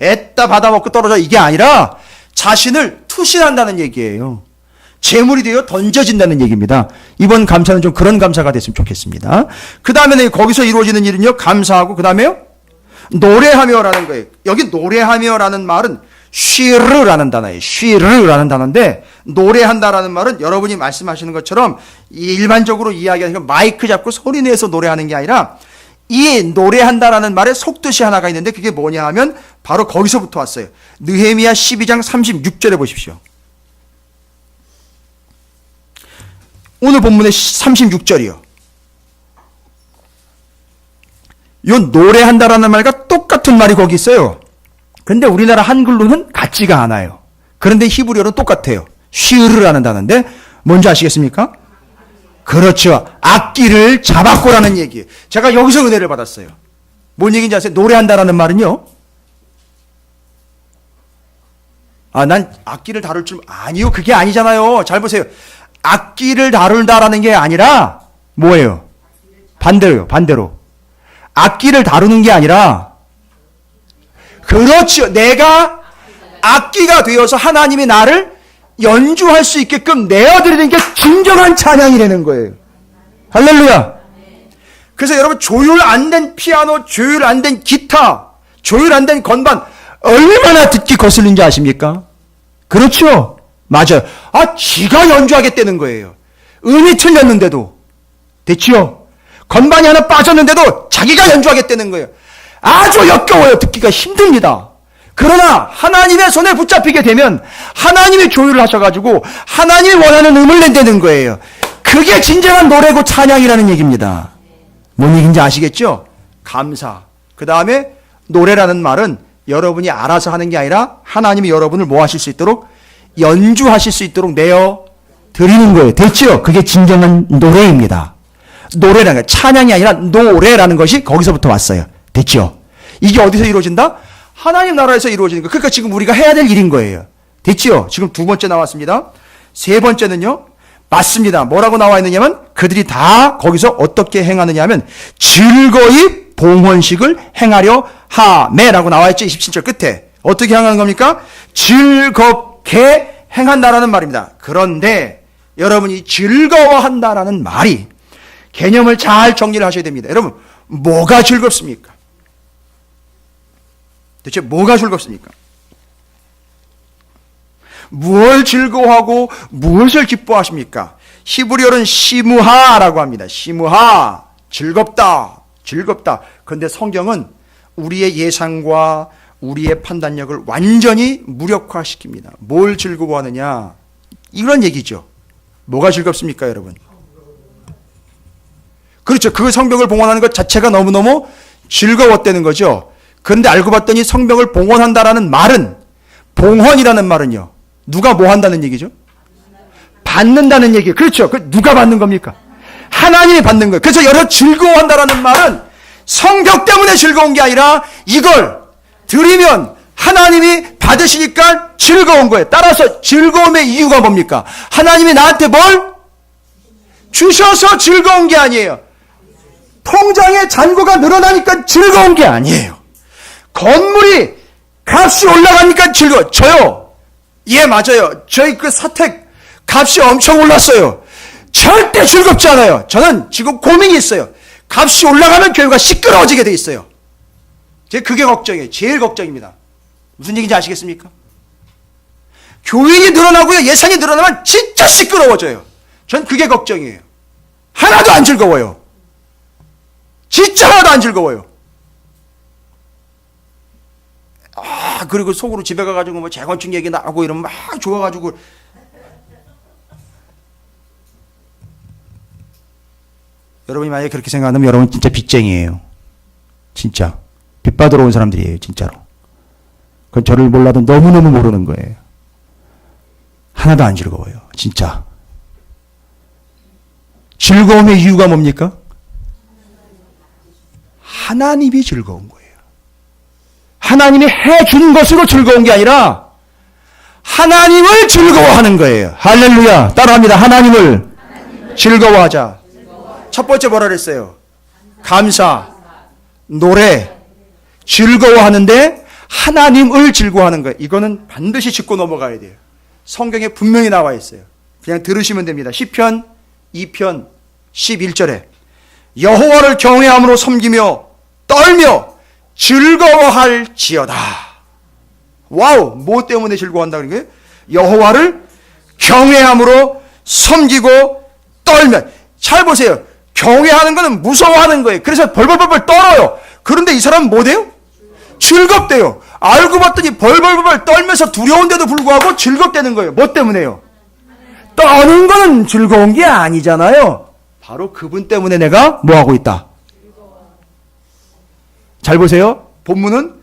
애따 받아먹고 떨어져, 이게 아니라 자신을 투신한다는 얘기예요. 제물이 되어 던져진다는 얘기입니다. 이번 감사는 좀 그런 감사가 됐으면 좋겠습니다. 그 다음에는 거기서 이루어지는 일은요, 감사하고 그 다음에요, 노래하며라는 거예요. 여기 노래하며라는 말은 쉬르라는 단어예요. 쉬르라는 단어인데, 노래한다라는 말은 여러분이 말씀하시는 것처럼 일반적으로 이야기하는 마이크 잡고 소리 내서 노래하는 게 아니라, 이 노래한다라는 말의 속뜻이 하나가 있는데 그게 뭐냐 하면 바로 거기서부터 왔어요. 느헤미야 12장 36절에 보십시오. 오늘 본문의 36절이요. 이 노래한다라는 말과 똑같은 말이 거기 있어요. 그런데 우리나라 한글로는 같지가 않아요. 그런데 히브리어는 똑같아요. 쉬르라는 단어인데 뭔지 아시겠습니까? 그렇죠. 악기를 잡았고라는 얘기예요. 제가 여기서 은혜를 받았어요. 뭔 얘기인지 아세요? 노래한다라는 말은요, 난 악기를 다룰 줄, 아니요, 그게 아니잖아요. 잘 보세요. 악기를 다룬다라는 게 아니라 뭐예요? 반대로. 악기를 다루는 게 아니라, 그렇죠. 내가 악기가 되어서 하나님이 나를 연주할 수 있게끔 내어드리는 게 진정한 찬양이라는 거예요. 할렐루야. 그래서 여러분, 조율 안 된 피아노, 조율 안 된 기타, 조율 안 된 건반 얼마나 듣기 거슬린지 아십니까? 그렇죠. 맞아요. 지가 연주하겠다는 거예요. 음이 틀렸는데도. 됐지요? 건반이 하나 빠졌는데도 자기가 연주하겠다는 거예요. 아주 역겨워요. 듣기가 힘듭니다. 그러나 하나님의 손에 붙잡히게 되면 하나님이 조율을 하셔가지고 하나님이 원하는 음을 낸다는 거예요. 그게 진정한 노래고 찬양이라는 얘기입니다. 뭔 얘기인지 아시겠죠? 감사. 그 다음에 노래라는 말은 여러분이 알아서 하는 게 아니라 하나님이 여러분을 뭐 하실 수 있도록, 연주하실 수 있도록 내어 드리는 거예요. 됐죠? 그게 진정한 노래입니다. 노래라는 게 찬양이 아니라 노래라는 것이 거기서부터 왔어요. 됐죠? 이게 어디서 이루어진다? 하나님 나라에서 이루어지는 거예요. 그러니까 지금 우리가 해야 될 일인 거예요. 됐죠? 지금 두 번째 나왔습니다. 세 번째는요, 맞습니다. 뭐라고 나와 있느냐면 그들이 다 거기서 어떻게 행하느냐 하면 즐거이 봉헌식을 행하려 하매라고 나와 있죠. 27절 끝에. 어떻게 행하는 겁니까? 즐겁게 행한다라는 말입니다. 그런데 여러분이 즐거워한다라는 말이 개념을 잘 정리를 하셔야 됩니다. 여러분, 뭐가 즐겁습니까? 대체 뭐가 즐겁습니까? 무엇을 즐거워하고 무엇을 기뻐하십니까? 히브리어는 시무하라고 합니다. 시무하, 즐겁다. 그런데 성경은 우리의 예상과 우리의 판단력을 완전히 무력화시킵니다. 뭘 즐거워하느냐? 이런 얘기죠. 뭐가 즐겁습니까, 여러분? 그렇죠. 그 성벽을 봉헌하는 것 자체가 너무너무 즐거웠다는 거죠. 그런데 알고 봤더니 성벽을 봉헌한다라는 말은, 봉헌이라는 말은요, 누가 뭐 한다는 얘기죠? 받는다는 얘기예요. 그렇죠. 그 누가 받는 겁니까? 하나님이 받는 거예요. 그래서 여러 즐거워한다라는 말은 성벽 때문에 즐거운 게 아니라 이걸 드리면 하나님이 받으시니까 즐거운 거예요. 따라서 즐거움의 이유가 뭡니까? 하나님이 나한테 뭘 주셔서 즐거운 게 아니에요. 통장에 잔고가 늘어나니까 즐거운 게 아니에요. 건물이 값이 올라가니까 즐거워. 저요. 예, 맞아요. 저희 그 사택 값이 엄청 올랐어요. 절대 즐겁지 않아요. 저는 지금 고민이 있어요. 값이 올라가면 교회가 시끄러워지게 돼 있어요. 그게 걱정이에요. 제일 걱정입니다. 무슨 얘기인지 아시겠습니까? 교인이 늘어나고요, 예산이 늘어나면 진짜 시끄러워져요. 전 그게 걱정이에요. 하나도 안 즐거워요. 진짜 하나도 안 즐거워요. 그리고 속으로 집에 가가지고 뭐 재건축 얘기 나오고 이러면 막 좋아가지고. 여러분이 만약에 그렇게 생각하면 여러분 진짜 빚쟁이에요. 진짜. 빚 받으러 온 사람들이에요, 진짜로. 그건 저를 몰라도 너무너무 모르는 거예요. 하나도 안 즐거워요, 진짜. 즐거움의 이유가 뭡니까? 하나님이 즐거운 거예요. 하나님이 해준 것으로 즐거운 게 아니라 하나님을 즐거워하는 거예요. 할렐루야. 따라합니다. 하나님을 즐거워하자. 첫 번째 뭐라 그랬어요? 감사, 노래, 즐거워하는데 하나님을 즐거워하는 거예요. 이거는 반드시 짚고 넘어가야 돼요. 성경에 분명히 나와 있어요. 그냥 들으시면 됩니다. 시편 2편 11절에 여호와를 경외함으로 섬기며 떨며 즐거워할지어다. 와우, 뭐 때문에 즐거워한다는 거예요? 여호와를 경외함으로 섬기고 떨며. 잘 보세요. 경외하는 거는 무서워하는 거예요. 그래서 벌벌벌 떨어요. 그런데 이 사람은 뭐 돼요? 즐겁대요. 알고 봤더니 벌벌벌 떨면서 두려운데도 불구하고 즐겁다는 거예요. 뭐 때문에요? 떠는 거는 즐거운 게 아니잖아요. 바로 그분 때문에 내가 뭐 하고 있다? 잘 보세요. 본문은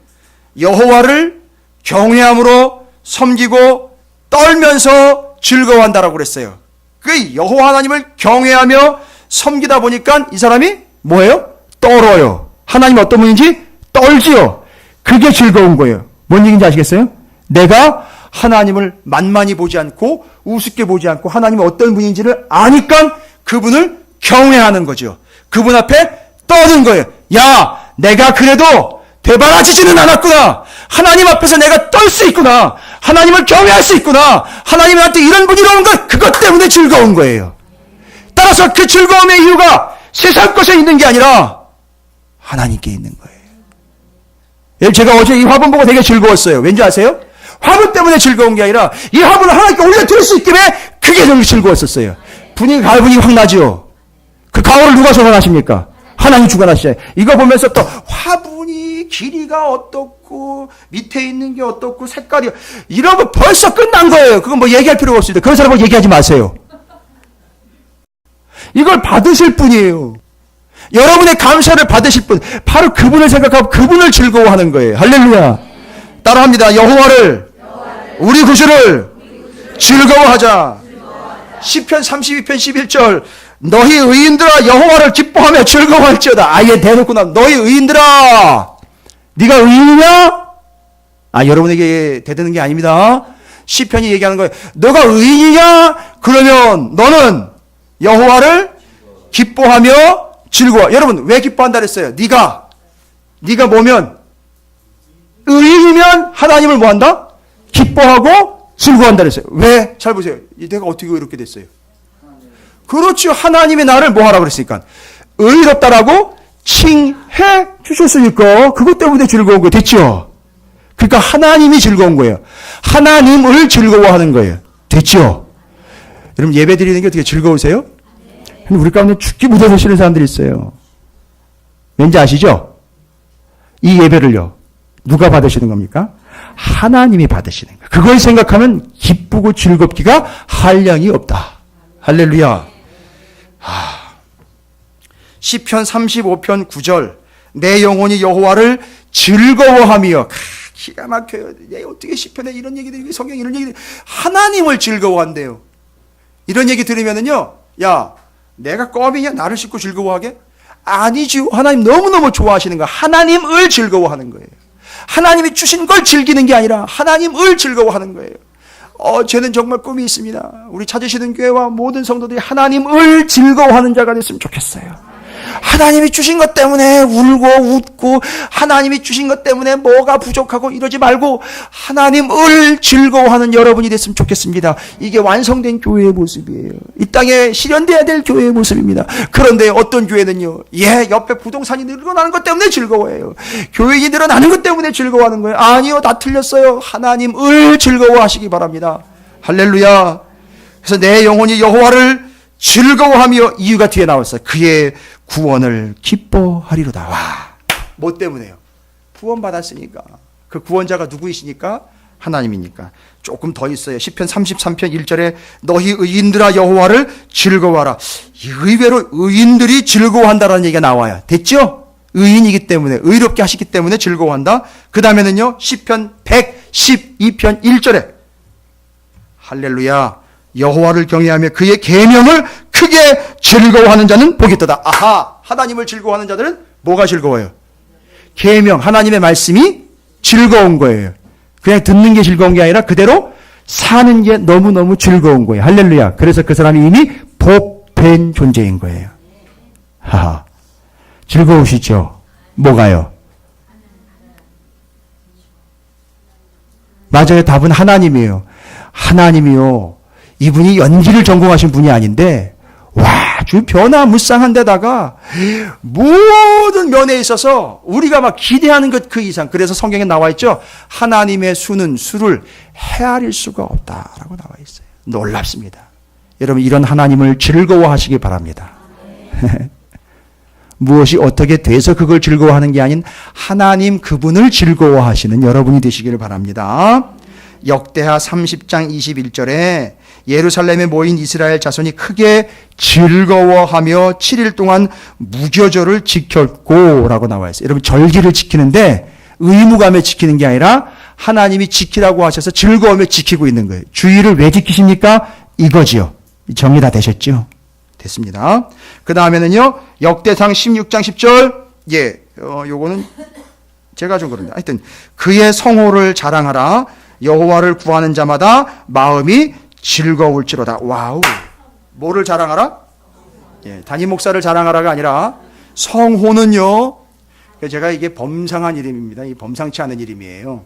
여호와를 경외함으로 섬기고 떨면서 즐거워한다라고 그랬어요. 그 여호와 하나님을 경외하며 섬기다 보니까 이 사람이 뭐예요? 떨어요. 하나님 어떤 분인지 떨지요. 그게 즐거운 거예요. 뭔 얘기인지 아시겠어요? 내가 하나님을 만만히 보지 않고 우습게 보지 않고 하나님이 어떤 분인지를 아니까 그분을 경외하는 거죠. 그분 앞에 떠는 거예요. 야, 내가 그래도 되바라지지는 않았구나. 하나님 앞에서 내가 떨 수 있구나. 하나님을 경외할 수 있구나. 하나님이 나한테 이런 분이라는 걸 그것 때문에 즐거운 거예요. 따라서 그 즐거움의 이유가 세상 것에 있는 게 아니라 하나님께 있는 거예요. 제가 어제 이 화분 보고 되게 즐거웠어요. 왠지 아세요? 화분 때문에 즐거운 게 아니라 이 화분을 하나님께 올려드릴 수 있기 때문에 그게 정말 즐거웠었어요. 가을 분위기 확 나죠? 그 가을을 누가 주관하십니까? 하나님 주관하시잖아요. 이거 보면서 또 화분이 길이가 어떻고 밑에 있는 게 어떻고 색깔이 이런 거 벌써 끝난 거예요. 그건 뭐 얘기할 필요가 없습니다. 그런 사람은 얘기하지 마세요. 이걸 받으실 분이에요. 여러분의 감사를 받으실 분, 바로 그분을 생각하고 그분을 즐거워하는 거예요. 할렐루야. 따라합니다. 여호와를 우리 구주를 즐거워하자. 시편 32편 11절 너희 의인들아 여호와를 기뻐하며 즐거워할지어다. 아예 대놓고 나 너희 의인들아, 네가 의인이냐? 여러분에게 대드는 게 아닙니다. 시편이 얘기하는 거예요. 너가 의인이냐? 그러면 너는 여호와를 기뻐하며 즐거워. 여러분 왜 기뻐한다 그랬어요? 네가 뭐면 의인이면 하나님을 뭐한다? 기뻐하고 즐거워한다 그랬어요. 왜? 잘 보세요. 내가 어떻게 이렇게 됐어요? 그렇죠. 하나님이 나를 뭐하라 그랬으니까 의롭다라고 칭해 주셨으니까 그것 때문에 즐거운 거 됐죠. 그러니까 하나님이 즐거운 거예요. 하나님을 즐거워하는 거예요. 됐죠. 여러분 예배 드리는 게 어떻게 즐거우세요? 근데 우리 가운데 죽기 무서워 하시는 사람들이 있어요. 왠지 아시죠? 이 예배를요, 누가 받으시는 겁니까? 하나님이 받으시는 거예요. 그걸 생각하면 기쁘고 즐겁기가 한량이 없다. 할렐루야. 시편 35편 9절 내 영혼이 여호와를 즐거워하며 기가 막혀요. 어떻게 시편에 이런 얘기들이 성경에 이런 얘기들이 하나님을 즐거워한대요. 이런 얘기 들으면은요. 야 내가 껌이냐 나를 싣고 즐거워하게? 아니죠. 하나님 너무너무 좋아하시는 거야. 하나님을 즐거워하는 거예요. 하나님이 주신 걸 즐기는 게 아니라 하나님을 즐거워하는 거예요. 저는 정말 꿈이 있습니다. 우리 찾으시는 교회와 모든 성도들이 하나님을 즐거워하는 자가 됐으면 좋겠어요. 하나님이 주신 것 때문에 울고 웃고 하나님이 주신 것 때문에 뭐가 부족하고 이러지 말고 하나님을 즐거워하는 여러분이 됐으면 좋겠습니다. 이게 완성된 교회의 모습이에요. 이 땅에 실현돼야 될 교회의 모습입니다. 그런데 어떤 교회는요. 옆에 부동산이 늘어나는 것 때문에 즐거워해요. 교인이 늘어나는 것 때문에 즐거워하는 거예요. 아니요. 다 틀렸어요. 하나님을 즐거워하시기 바랍니다. 할렐루야. 그래서 내 영혼이 여호와를 즐거워하며 이유가 뒤에 나왔어요. 그의 구원을 기뻐하리로다. 와, 뭐 때문에요? 구원 받았으니까. 그 구원자가 누구이시니까? 하나님이니까. 조금 더 있어요. 시편 33편 1절에 너희 의인들아 여호와를 즐거워하라. 의외로 의인들이 즐거워한다라는 얘기가 나와요. 됐죠? 의인이기 때문에 의롭게 하시기 때문에 즐거워한다. 그 다음에는요. 시편 112편 1절에 할렐루야. 여호와를 경외하며 그의 계명을 크게 즐거워하는 자는 복이 있도다. 아하, 하나님을 즐거워하는 자들은 뭐가 즐거워요? 계명, 하나님의 말씀이 즐거운 거예요. 그냥 듣는 게 즐거운 게 아니라 그대로 사는 게 너무너무 즐거운 거예요. 할렐루야. 그래서 그 사람이 이미 복된 존재인 거예요. 하하, 즐거우시죠? 뭐가요? 맞아요. 답은 하나님이에요. 하나님이요. 이분이 연기를 전공하신 분이 아닌데 아주 변화무쌍한 데다가 모든 면에 있어서 우리가 막 기대하는 것 그 이상. 그래서 성경에 나와 있죠. 하나님의 수는 수를 헤아릴 수가 없다라고 나와 있어요. 놀랍습니다. 여러분 이런 하나님을 즐거워하시기 바랍니다. 무엇이 어떻게 돼서 그걸 즐거워하는 게 아닌 하나님 그분을 즐거워하시는 여러분이 되시기를 바랍니다. 역대하 30장 21절에 예루살렘에 모인 이스라엘 자손이 크게 즐거워하며 7일 동안 무교절을 지켰고 라고 나와 있어요. 여러분 절기를 지키는데 의무감에 지키는 게 아니라 하나님이 지키라고 하셔서 즐거움에 지키고 있는 거예요. 주의를 왜 지키십니까? 이거지요. 정리 다 되셨죠? 됐습니다. 그 다음에는요. 역대상 16장 10절 요거는 제가 좀 그런데 하여튼 그의 성호를 자랑하라. 여호와를 구하는 자마다 마음이 즐거울지로다. 와우. 뭐를 자랑하라? 담임 목사를 자랑하라가 아니라 성호는요. 제가 이게 범상한 이름입니다. 이 범상치 않은 이름이에요.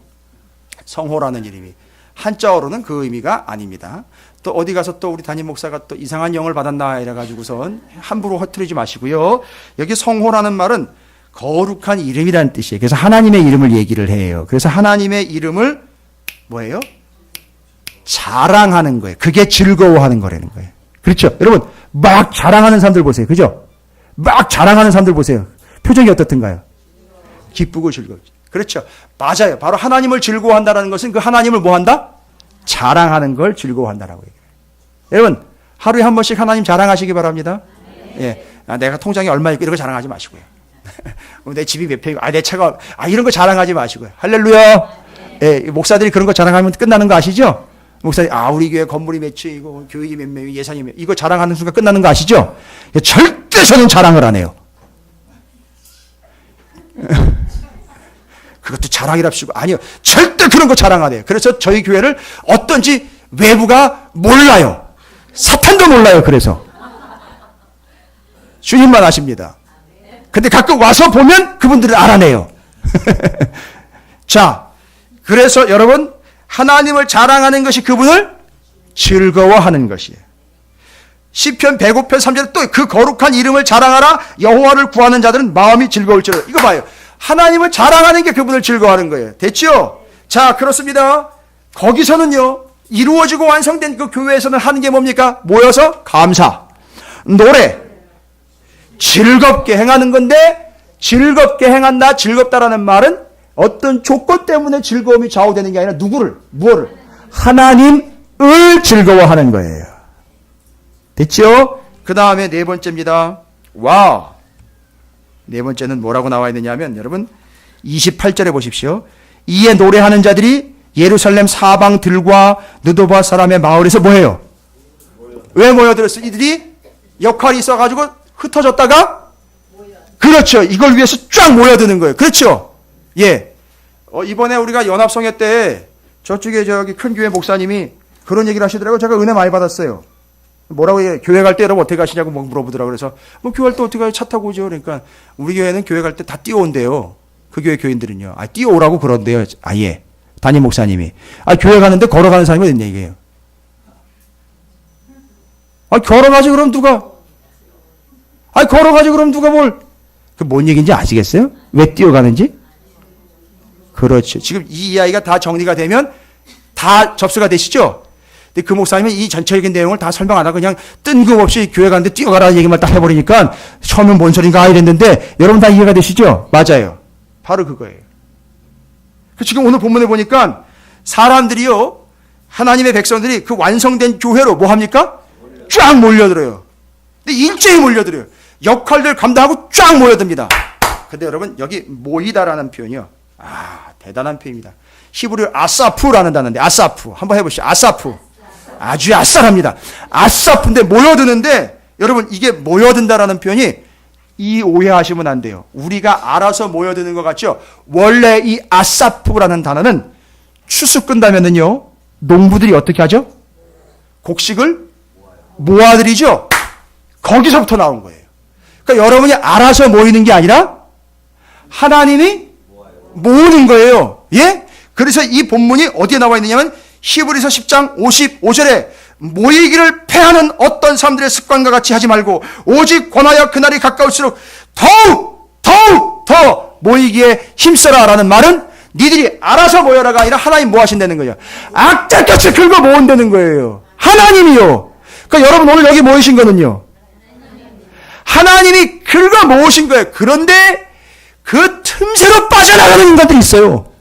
성호라는 이름이. 한자어로는 그 의미가 아닙니다. 또 어디 가서 또 우리 담임 목사가 또 이상한 영을 받았나 이래가지고선 함부로 허투르지 마시고요. 여기 성호라는 말은 거룩한 이름이라는 뜻이에요. 그래서 하나님의 이름을 얘기를 해요. 그래서 하나님의 이름을 뭐예요? 자랑하는 거예요. 그게 즐거워하는 거라는 거예요. 그렇죠? 여러분 막 자랑하는 사람들 보세요. 그죠? 막 자랑하는 사람들 보세요. 표정이 어떻든가요? 기쁘고 즐겁죠. 그렇죠? 맞아요. 바로 하나님을 즐거워한다는 것은 그 하나님을 뭐한다? 자랑하는 걸 즐거워한다라고 얘기해요. 여러분 하루에 한 번씩 하나님 자랑하시기 바랍니다. 예, 내가 통장에 얼마 있고 이런 거 자랑하지 마시고요. 내 집이 몇 평이고 내 차가 이런 거 자랑하지 마시고요. 할렐루야. 예, 목사들이 그런 거 자랑하면 끝나는 거 아시죠? 목사님, 우리 교회 건물이 몇 채이고, 교육이 몇 명이고, 예산이 몇, 이거 자랑하는 순간 끝나는 거 아시죠? 절대 저는 자랑을 안 해요. 그것도 자랑이랍시고, 아니요. 절대 그런 거 자랑 안 해요. 그래서 저희 교회를 어떤지 외부가 몰라요. 사탄도 몰라요, 그래서. 주님만 아십니다. 근데 가끔 와서 보면 그분들은 알아내요. 자, 그래서 여러분, 하나님을 자랑하는 것이 그분을 즐거워하는 것이에요. 시편 105편 3절에 또 그 거룩한 이름을 자랑하라. 여호와를 구하는 자들은 마음이 즐거울지로다. 이거 봐요. 하나님을 자랑하는 게 그분을 즐거워하는 거예요. 됐죠? 자, 그렇습니다. 거기서는요. 이루어지고 완성된 그 교회에서는 하는 게 뭡니까? 모여서 감사, 노래, 즐겁게 행하는 건데 즐겁게 행한다, 즐겁다라는 말은 어떤 조건 때문에 즐거움이 좌우되는 게 아니라 무엇을? 하나님을 즐거워하는 거예요. 됐죠? 그 다음에 네 번째입니다. 와, 네 번째는 뭐라고 나와 있느냐 하면 여러분 28절에 보십시오. 이에 노래하는 자들이 예루살렘 사방들과 느도바 사람의 마을에서 뭐해요? 왜 모여들었어요? 이들이 역할이 있어가지고 흩어졌다가 그렇죠. 이걸 위해서 쫙 모여드는 거예요. 그렇죠. 예. 이번에 우리가 연합성회 때 저쪽에 저기 큰 교회 목사님이 그런 얘기를 하시더라고요. 제가 은혜 많이 받았어요. 뭐라고 해요? 교회 갈 때 여러분 어떻게 가시냐고 물어보더라고요. 그래서 교회 갈 때 어떻게 가요? 차 타고 오죠. 그러니까 우리 교회는 교회 갈 때 다 뛰어온대요. 그 교회 교인들은요. 뛰어오라고 그런대요. 예. 담임 목사님이. 교회 가는데 걸어가는 사람이 어딨냐 이게요. 걸어가지 그럼 누가? 걸어가지 그럼 누가 뭘? 그 뭔 얘기인지 아시겠어요? 왜 뛰어가는지? 그렇죠. 지금 이 이야기가 다 정리가 되면 다 접수가 되시죠? 근데 그 목사님은 이 전체적인 내용을 다 설명 안 하고 그냥 뜬금없이 교회 가는데 뛰어가라는 얘기만 딱 해버리니까 처음엔 뭔 소린가 이랬는데 여러분 다 이해가 되시죠? 맞아요. 바로 그거예요. 지금 오늘 본문에 보니까 사람들이요, 하나님의 백성들이 그 완성된 교회로 뭐 합니까? 쫙 몰려들어요. 근데 일제히 몰려들어요. 역할들 감당하고 쫙 모여듭니다. 근데 여러분 여기 모이다라는 표현이요. 대단한 표현입니다. 히브리어 아사프라는 단어인데 아사프 한번 해보시죠. 아사프. 아주 아싸랍니다. 아사프인데 모여드는데 여러분 이게 모여든다라는 표현이 이 오해하시면 안 돼요. 우리가 알아서 모여드는 것 같죠? 원래 이 아사프라는 단어는 추수 끝나면은요 농부들이 어떻게 하죠? 곡식을 모아들이죠. 거기서부터 나온 거예요. 그러니까 여러분이 알아서 모이는 게 아니라 하나님이 모으는 거예요. 예? 그래서 이 본문이 어디에 나와 있느냐면 히브리서 10장 55절에 모이기를 패하는 어떤 사람들의 습관과 같이 하지 말고 오직 권하여 그날이 가까울수록 더욱 더 모이기에 힘써라라는 말은 니들이 알아서 모여라가 아니라 하나님 뭐 하신다는 거예요. 악착같이 긁어 모은다는 거예요. 하나님이요. 그러니까 여러분 오늘 여기 모이신 거는요. 하나님이 긁어 모으신 거예요. 그런데 그 틈새로 빠져나가는 인간들이 있어요.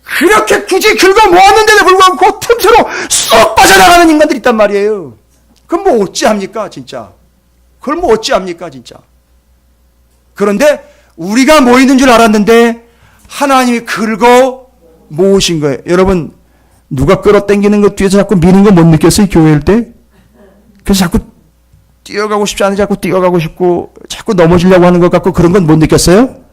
그렇게 굳이 긁어 모았는데도 불구하고 그 틈새로 쏙 빠져나가는 인간들이 있단 말이에요. 그럼 뭐 어찌합니까 진짜. 그걸 뭐 어찌합니까 진짜. 그런데 우리가 모이는 줄 알았는데 하나님이 긁어 모으신 거예요. 여러분 누가 끌어당기는 것 뒤에서 자꾸 미는 거 못 느꼈어요? 교회일 때? 그래서 자꾸 뛰어가고 싶지 않은데 자꾸 뛰어가고 싶고 자꾸 넘어지려고 하는 것 같고 그런 건 못 느꼈어요?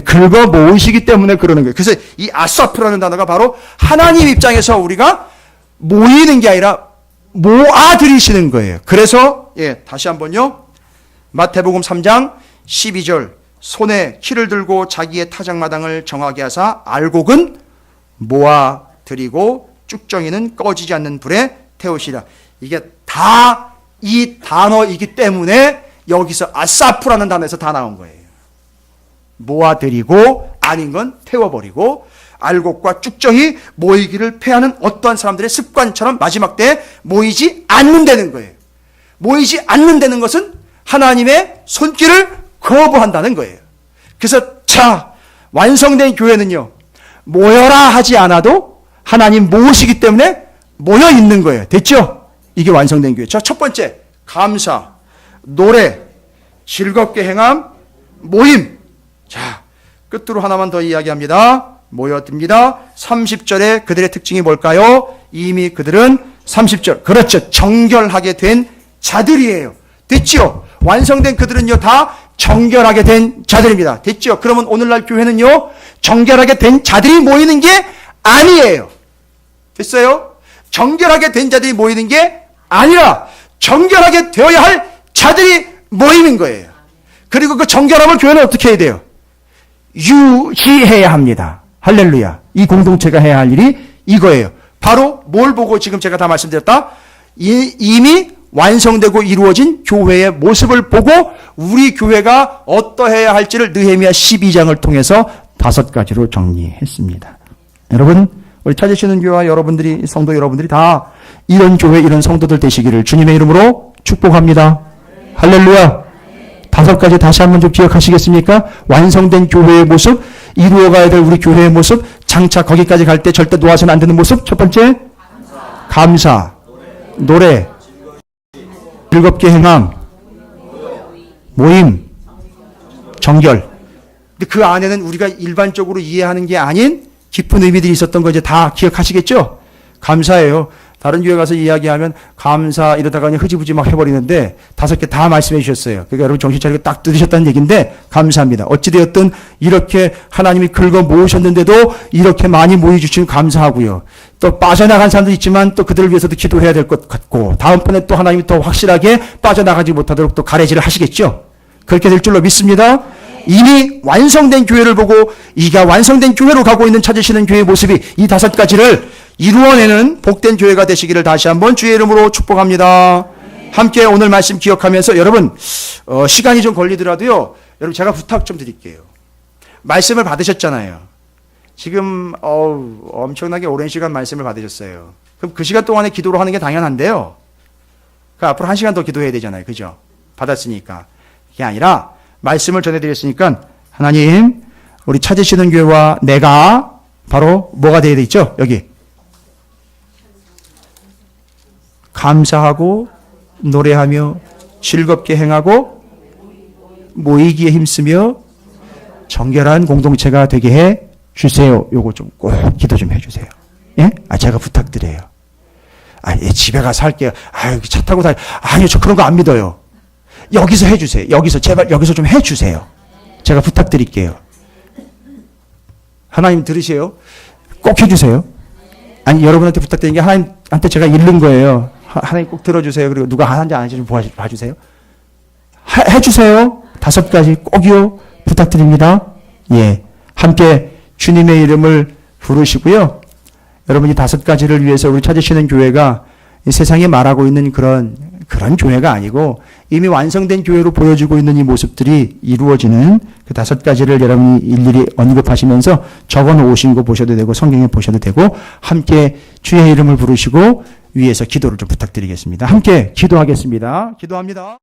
긁어 모으시기 때문에 그러는 거예요. 그래서 이 아사프라는 단어가 바로 하나님 입장에서 우리가 모이는 게 아니라 모아들이시는 거예요. 그래서 다시 한번요. 마태복음 3장 12절 손에 키를 들고 자기의 타작마당을 정하게 하사 알곡은 모아들이고 쭉정이는 꺼지지 않는 불에 태우시라. 이게 다 이 단어이기 때문에 여기서 아사프라는 단어에서 다 나온 거예요. 모아들이고 아닌 건 태워버리고 알곡과 쭉정이 모이기를 패하는 어떠한 사람들의 습관처럼 마지막 때에 모이지 않는다는 거예요. 모이지 않는다는 것은 하나님의 손길을 거부한다는 거예요. 그래서 완성된 교회는요. 모여라 하지 않아도 하나님 모으시기 때문에 모여 있는 거예요. 됐죠? 이게 완성된 교회. 첫 번째 감사, 노래, 즐겁게 행함, 모임. 끝으로 하나만 더 이야기합니다. 모여듭니다. 30절에 그들의 특징이 뭘까요? 이미 그들은 30절. 그렇죠. 정결하게 된 자들이에요. 됐죠? 완성된 그들은요, 다 정결하게 된 자들입니다. 됐죠? 그러면 오늘날 교회는요, 정결하게 된 자들이 모이는 게 아니에요. 됐어요? 정결하게 된 자들이 모이는 게 아니라 정결하게 되어야 할 자들이 모이는 거예요. 그리고 그 정결함을 교회는 어떻게 해야 돼요? 유지해야 합니다. 할렐루야. 이 공동체가 해야 할 일이 이거예요. 바로 뭘 보고 지금 제가 다 말씀드렸다? 이미 완성되고 이루어진 교회의 모습을 보고 우리 교회가 어떠해야 할지를 느헤미야 12장을 통해서 5가지로 정리했습니다. 여러분, 우리 찾으시는 교회와 여러분들이, 성도 여러분들이 다 이런 교회, 이런 성도들 되시기를 주님의 이름으로 축복합니다. 할렐루야. 다섯 가지 다시 한번 좀 기억하시겠습니까? 완성된 교회의 모습, 이루어가야 될 우리 교회의 모습, 장차 거기까지 갈 때 절대 놓아서는 안 되는 모습. 첫 번째, 감사, 노래, 즐겁게 행함, 모임, 정결. 근데 그 안에는 우리가 일반적으로 이해하는 게 아닌 깊은 의미들이 있었던 거 이제 다 기억하시겠죠? 감사해요. 다른 교회 가서 이야기하면 감사 이러다가 그냥 흐지부지 막 해버리는데 다섯 개 다 말씀해 주셨어요. 그러니까 여러분 정신 차리고 딱 들으셨다는 얘기인데 감사합니다. 어찌되었든 이렇게 하나님이 긁어 모으셨는데도 이렇게 많이 모여주시면 감사하고요. 또 빠져나간 사람도 있지만 또 그들을 위해서도 기도해야 될 것 같고 다음번에 또 하나님이 더 확실하게 빠져나가지 못하도록 또 가래질을 하시겠죠. 그렇게 될 줄로 믿습니다. 이미 완성된 교회를 보고 이가 완성된 교회로 가고 있는 찾으시는 교회의 모습이 이 다섯 가지를 이루어내는 복된 교회가 되시기를 다시 한번 주의 이름으로 축복합니다. 함께 오늘 말씀 기억하면서 여러분 시간이 좀 걸리더라도요. 여러분 제가 부탁 좀 드릴게요. 말씀을 받으셨잖아요. 지금 엄청나게 오랜 시간 말씀을 받으셨어요. 그럼 그 시간 동안에 기도로 하는 게 당연한데요. 그 앞으로 한 시간 더 기도해야 되잖아요. 그죠? 받았으니까. 그게 아니라 말씀을 전해드렸으니까 하나님 우리 찾으시는 교회와 내가 바로 뭐가 되어야 되죠? 여기 감사하고 노래하며 즐겁게 행하고 모이기에 힘쓰며 정결한 공동체가 되게 해 주세요. 요거 좀 꼭 기도 좀 해주세요. 예? 제가 부탁드려요. 예, 집에 가서 할게요. 차 타고 아니요, 저 그런 거 안 믿어요. 여기서 해주세요. 여기서 제발 여기서 좀 해주세요. 제가 부탁드릴게요. 하나님 들으세요. 꼭 해주세요. 아니 여러분한테 부탁드리는 게 하나님한테 제가 잃는 거예요. 하나님 꼭 들어주세요. 그리고 누가 하는지 안 하는지 좀 봐주세요. 해주세요. 다섯 가지 꼭이요. 부탁드립니다. 예, 함께 주님의 이름을 부르시고요. 여러분이 다섯 가지를 위해서 우리 찾으시는 교회가 이 세상에 말하고 있는 그런 교회가 아니고 이미 완성된 교회로 보여지고 있는 이 모습들이 이루어지는 그 다섯 가지를 여러분이 일일이 언급하시면서 적어 놓으신 거 보셔도 되고 성경에 보셔도 되고 함께 주의 이름을 부르시고 위에서 기도를 좀 부탁드리겠습니다. 함께 기도하겠습니다. 기도합니다.